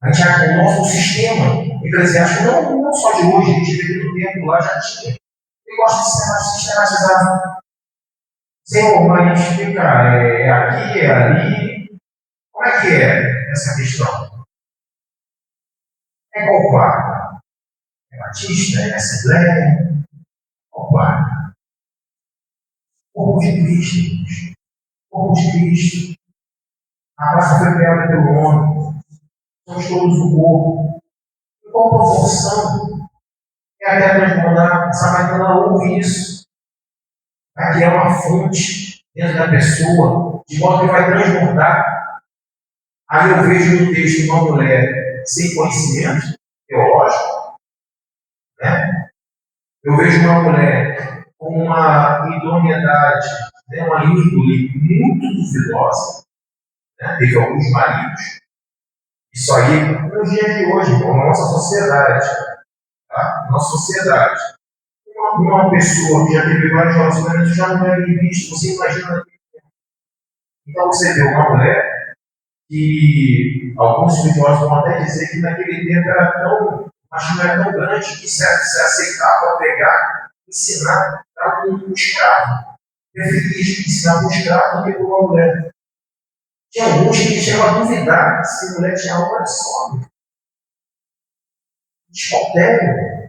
A gente, o nosso sistema eclesiástico, não só de hoje, a gente vê no tempo lá já tinha. Ele gosta de sistematizar. Senhor, mas fica, é aqui, é ali. Como é que é essa questão? É qual quarto? É batista? É assembleia? Qual quarto? Corpo de Cristo. Corpo de Cristo. A raça foi criada pelo homem. Somos todos o corpo. Em qual proporção? É até transbordar. A samaritana ouve isso. Aqui é uma fonte dentro da pessoa, de modo que vai transbordar. Aí eu vejo no texto uma mulher sem conhecimento teológico, né? Eu vejo uma mulher com uma idoneidade, né? Uma índole muito duvidosa, né? Teve alguns maridos. Isso aí, nos dias de hoje, na nossa sociedade, tá? Nossa sociedade. Uma pessoa que já teve vários relacionamentos já não é visto, você imagina. Então você vê uma mulher que alguns estudiosos vão até dizer que naquele tempo era tão, mas não era tão grande que se aceitava pregar, ensinar para um escravo. Preferia ensinar para um escravo do que para uma mulher. Tinha alguns que chegavam a duvidar se a mulher tinha algo só. Descontério.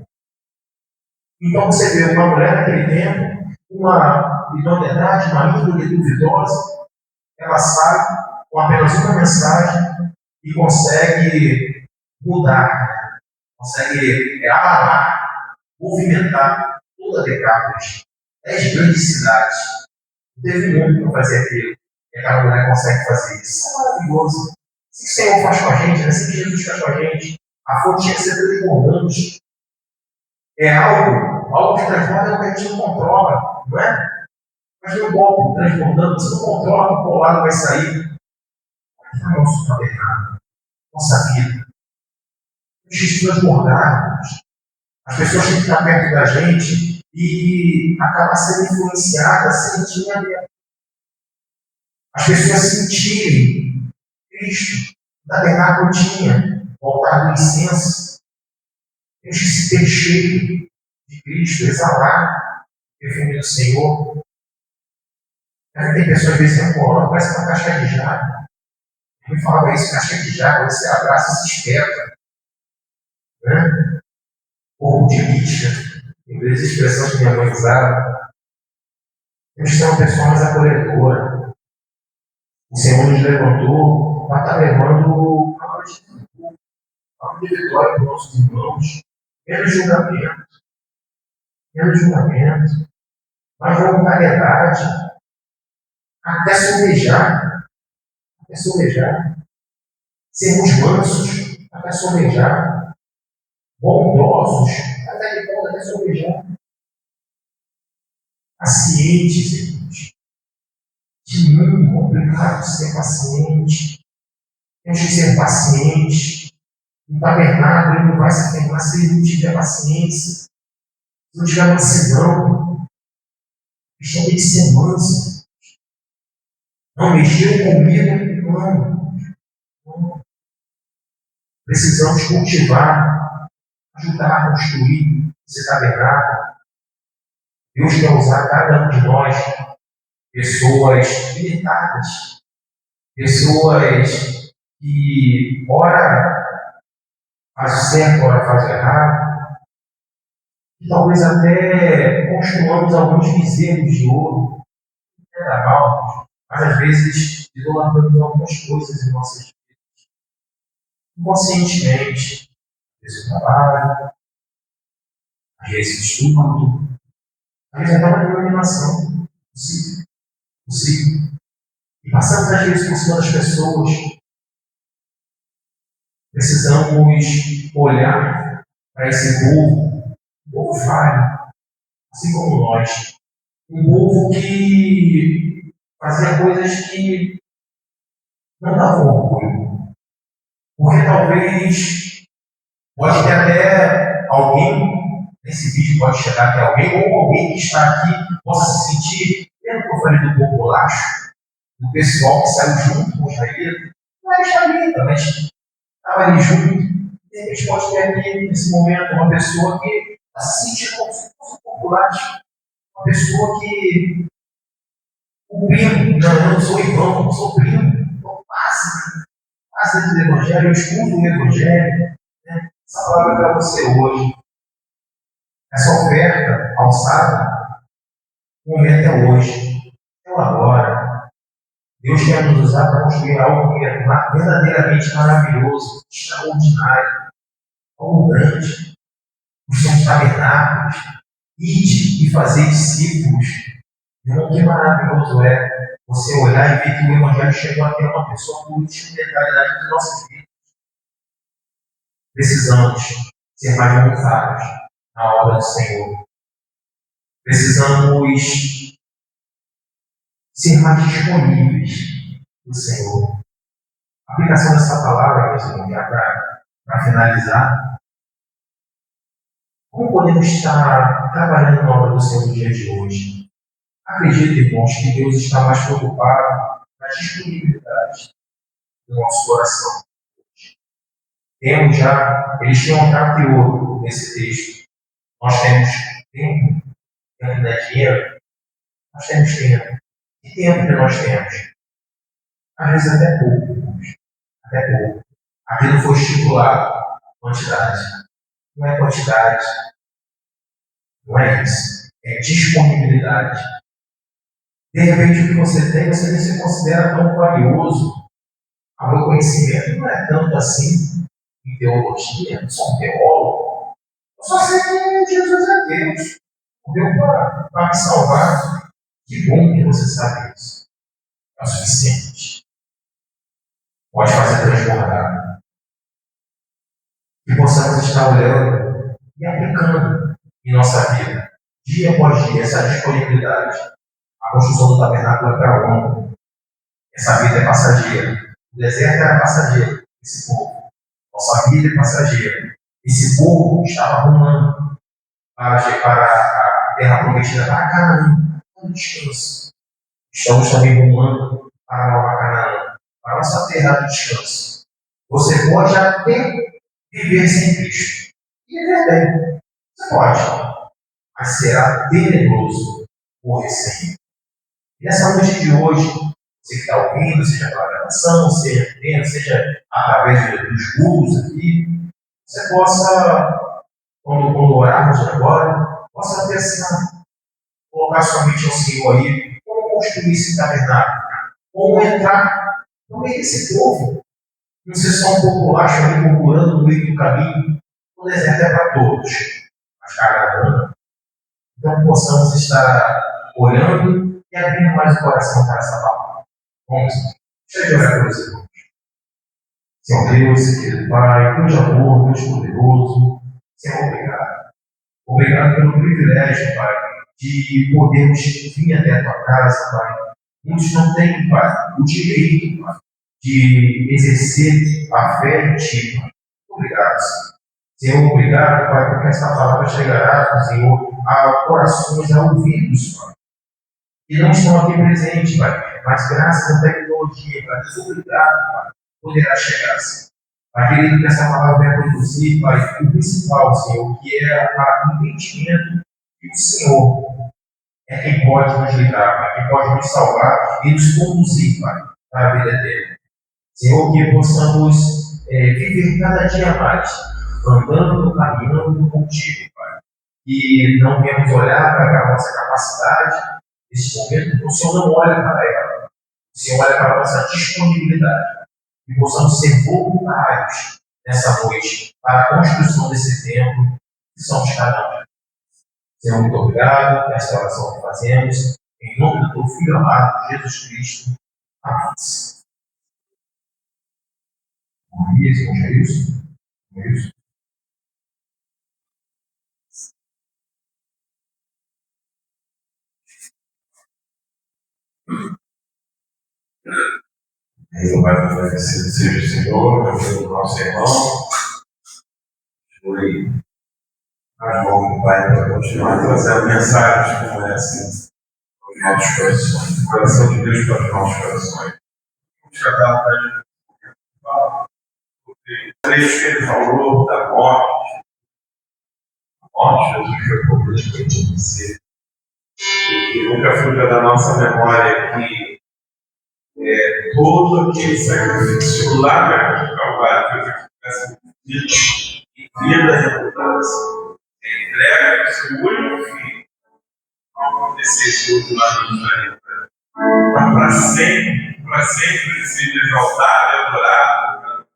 Então você vê uma mulher naquele tempo, uma idoneidade, uma índole duvidosa, ela sai com apenas uma mensagem e consegue mudar, consegue abalar, movimentar toda a Decápolis, 10 grandes cidades. Não teve muito para fazer aquilo. E aquela mulher consegue fazer isso. Isso é maravilhoso. Assim que o Senhor faz com a gente, assim que Jesus faz com a gente. A fonte tinha que ser transbordante. É algo que transborda que a gente não controla, não é? Mas tem um copo transbordando, você não controla qual lado vai sair. Mas não é nosso tabernáculo, nossa vida. Deixa isso transbordar. As pessoas têm que estar perto da gente e acabar sendo influenciadas, sentindo dentro. As pessoas sentirem Cristo. O tabernáculo tinha o altar do incenso. Temos que se ter cheio de Cristo, exalar o perfume do Senhor. Tem pessoas que dizem, pô, parece uma casca de jaca. Eu falava isso, casca de jaca, você abraça e se espeta. Né? Corpo de lixa, em vez de expressão que minha mãe usava. Temos que ser uma pessoa mais acolhedora. O Senhor nos levantou para estar levando a vitória para os nossos irmãos. Menos julgamento. Menos julgamento. Mais voluntariedade. Até sobejar. Até sobejar. Sermos mansos. Até sobejar. Bondosos. Até sobejar. Pacientes, irmãos. De muito complicado ser paciente. Temos que ser pacientes. O tabernáculo não vai se afirmar se ele não tiver paciência, se não tiver mansidão. Cristo tem que ser manso. Não mexeu comigo, não. Precisamos cultivar, ajudar a construir esse tabernáculo. Deus quer usar cada um de nós, pessoas limitadas, pessoas que, ora, faz o certo, ora faz o errado. E talvez até construamos alguns bezerros de ouro, não é mal, mas às vezes idolatramos algumas coisas em nossas vidas. Inconscientemente, às vezes o trabalho, às vezes o estúpido, às vezes até uma denominação. Possível. E passamos às vezes por cima das pessoas. Precisamos olhar para esse povo, um povo falho, assim como nós. Um povo que fazia coisas que não davam orgulho. Porque talvez pode ter até alguém, nesse vídeo pode chegar até alguém, ou alguém que está aqui possa se sentir, lembra que eu falei do populacho, do pessoal que saiu junto com o israelita? Não era israelita, mas estava ali junto. E a gente pode ter aqui, nesse momento, uma pessoa que está se sentindo como se fosse populacho. Uma pessoa que o primo, não, eu não sou irmão, não sou primo, então passa do Evangelho, eu escuto o Evangelho. Né? Essa palavra é para você hoje. Essa oferta alçada, o momento é hoje, é o agora. Deus quer nos usar para construir algo que é verdadeiramente maravilhoso, extraordinário, algo grande. Os seus tabernáculos, ide e fazer discípulos. Irmão, que maravilhoso é você olhar e ver que o Evangelho chegou até uma pessoa com instrumentalidade das nossas vidas. Precisamos ser mais voluntários na obra do Senhor. Precisamos ser mais disponíveis do Senhor. A aplicação dessa palavra, meus irmãos, para finalizar, como podemos estar trabalhando na obra do Senhor no dia de hoje? Acredito, irmãos, que Deus está mais preocupado na disponibilidade do nosso coração. Temos já, eles tinham um teor nesse texto. Nós temos tempo, tempo não é dinheiro, nós temos tempo. Que tempo que nós temos? Às vezes até pouco, irmãos. Até pouco. Aqui não foi estipulado quantidade. Não é quantidade. Não é isso. É disponibilidade. De repente, o que você tem, você nem se considera tão valioso. O meu conhecimento não é tanto assim em teologia, não sou um teólogo. Eu só sei que Jesus é Deus. Morreu para me salvar. Que bom que você sabe isso. É o suficiente. Pode fazer transbordar. Que possamos estar olhando e aplicando em nossa vida, dia após dia, essa disponibilidade. A construção do tabernáculo é para ontem. Essa vida é passageira. O deserto era passageiro. Esse povo. Nossa vida é passageira. Esse povo estava rumando para a terra prometida, para Canaã. Não descanso. Estamos também rumando para a Nova Canaã, para a nossa terra do descanso. Você pode até viver sem Cristo. E é verdade. Você pode. Mas será tenebroso morrer sem. E nessa noite de hoje, você que está ouvindo, seja pela gravação, seja vendo, seja através dos Googles aqui, você possa, quando orarmos agora, possa pensar, colocar sua mente ao Senhor aí, como construir esse tabernáculo, como entrar no meio desse povo, não ser só um populacho ali murmurando no meio do caminho. O deserto é para todos, mas cada um. Então possamos estar olhando e abrindo mais o coração para essa palavra. Vamos, deixa eu orar por você. Senhor Deus, querido Pai, Deus de amor, Deus poderoso, Senhor, obrigado. Obrigado pelo privilégio, Pai, de podermos vir até a tua casa, Pai. Muitos não têm, Pai, o direito, Pai, de exercer a fé em Ti, Pai. Obrigado, Senhor. Senhor, obrigado, Pai, porque esta palavra chegará, Senhor, a corações, a ouvidos, Pai, que não estão aqui presentes, Pai, mas graças à tecnologia, Pai, obrigado, Pai, poderá chegar, Senhor. Pai querido, que essa palavra venha produzir, Pai, o principal, Senhor, que é o entendimento que o Senhor é quem pode nos livrar, Pai, quem pode nos salvar e nos conduzir, Pai, para a vida eterna. Senhor, que possamos viver cada dia mais, andando, caminhando contigo, Pai. E não venhamos olhar para a nossa capacidade nesse momento, porque o Senhor não olha para ela. O Senhor olha para a nossa disponibilidade. E possamos ser voluntários nessa noite para a construção desse templo que somos cada um. Senhor, muito obrigado por esta oração que fazemos. Em nome do teu Filho amado, Jesus Cristo. Amém. Irmão Jailson? Louvado e agradecido seja o Senhor, pelo nosso irmão. Foi mais bom do Pai para continuar trazendo mensagens como essa aos nossos corações. O coração de Deus para os nossos corações. Vamos tratar o trecho que ele falou da morte. A morte, Jesus foi por Deus para vencer. E nunca fuja da nossa memória que todo aquele sacrifício lá na cruz do Calvário foi sacrifício em vida e abundância. Entrega o seu único filho. Não acontecesse outro lado do planeta. Mas para sempre ser exaltado e adorado.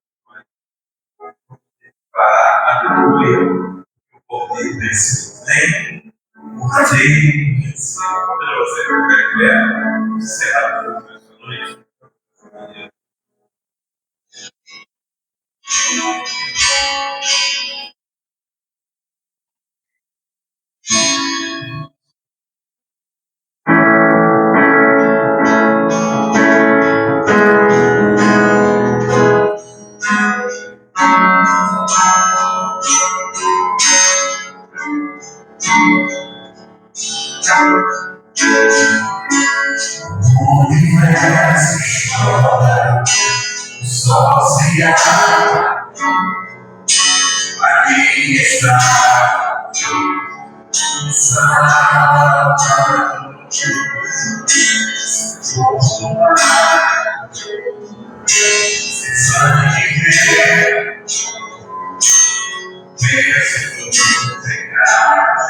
Para aleluia, o poder desse bem, o rei vencer. Quando você quer encerrar essa noite. O universo chora, o sol se abre, aqui está o sábado, sangue ver, peso do pecado,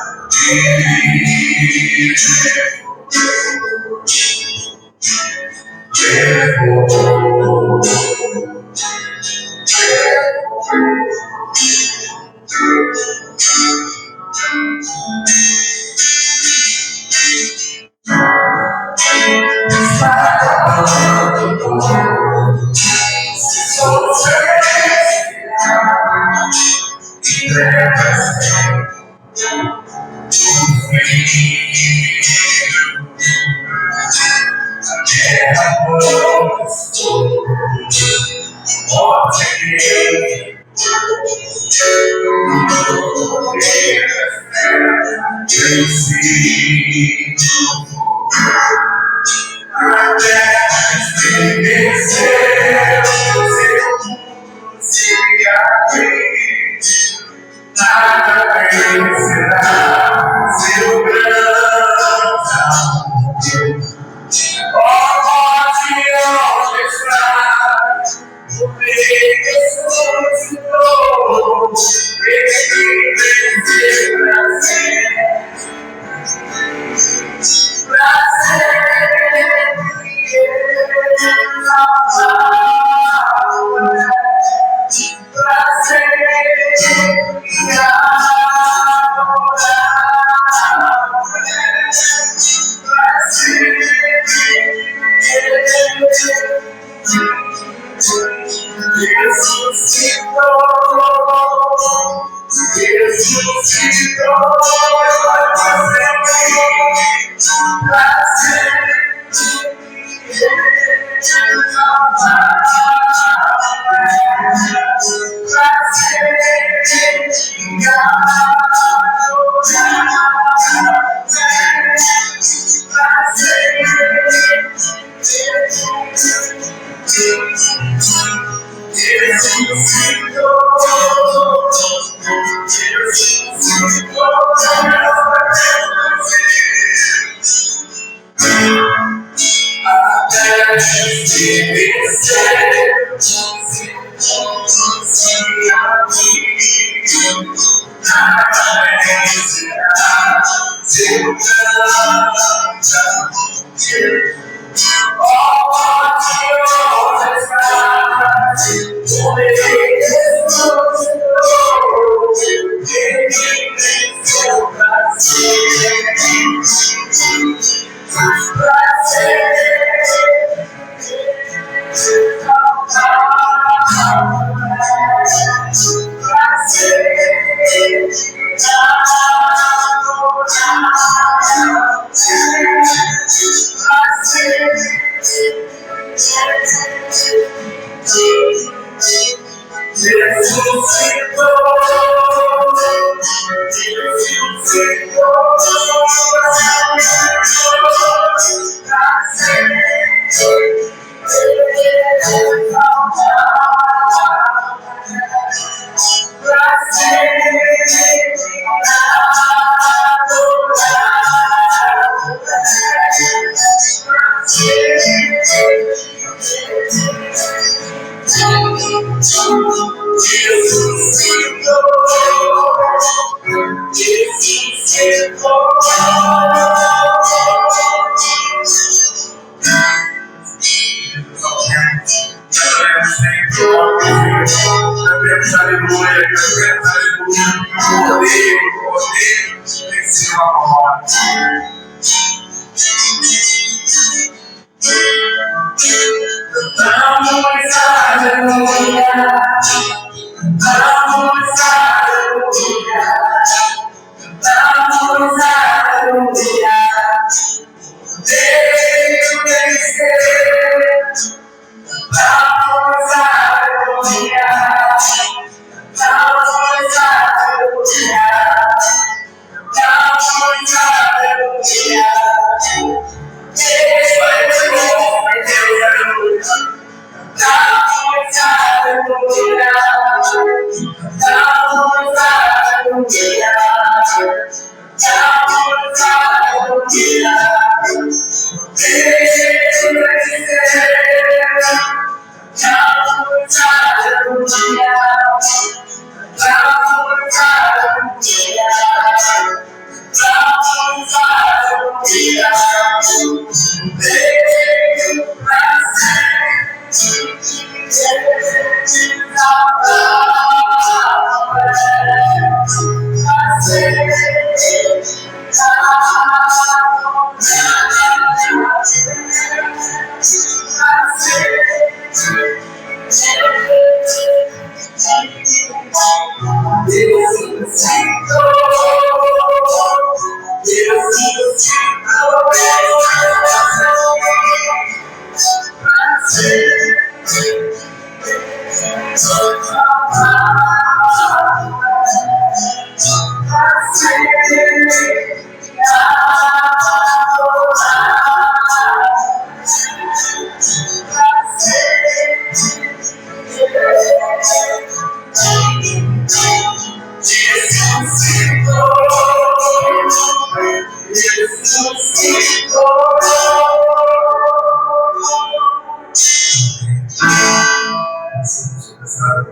levou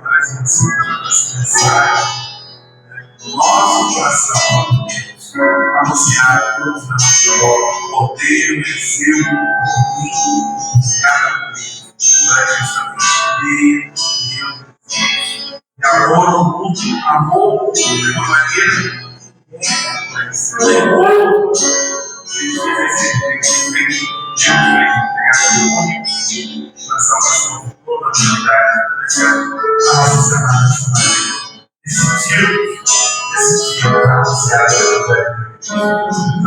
Mais uma semana dessa mensagem. Nosso coração, Deus, anunciar a cruz da nossa glória, o poder venceu por mim, cada vez, para justamente Deus, e amor ao mundo, amor ao mundo de uma maneira na salvação de toda a humanidade, a nossa semana. Decidiu para anunciar a Evangelho.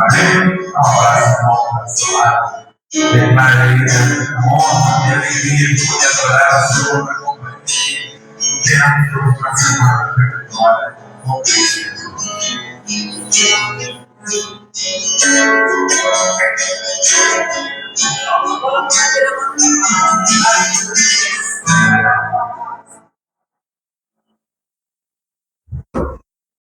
Amém? Um abraço, irmão, para o seu lado. Declarei a honra e a alegria de poder adorar a Senhor na companhia. O tempo para a semana da glória. Com Jesus.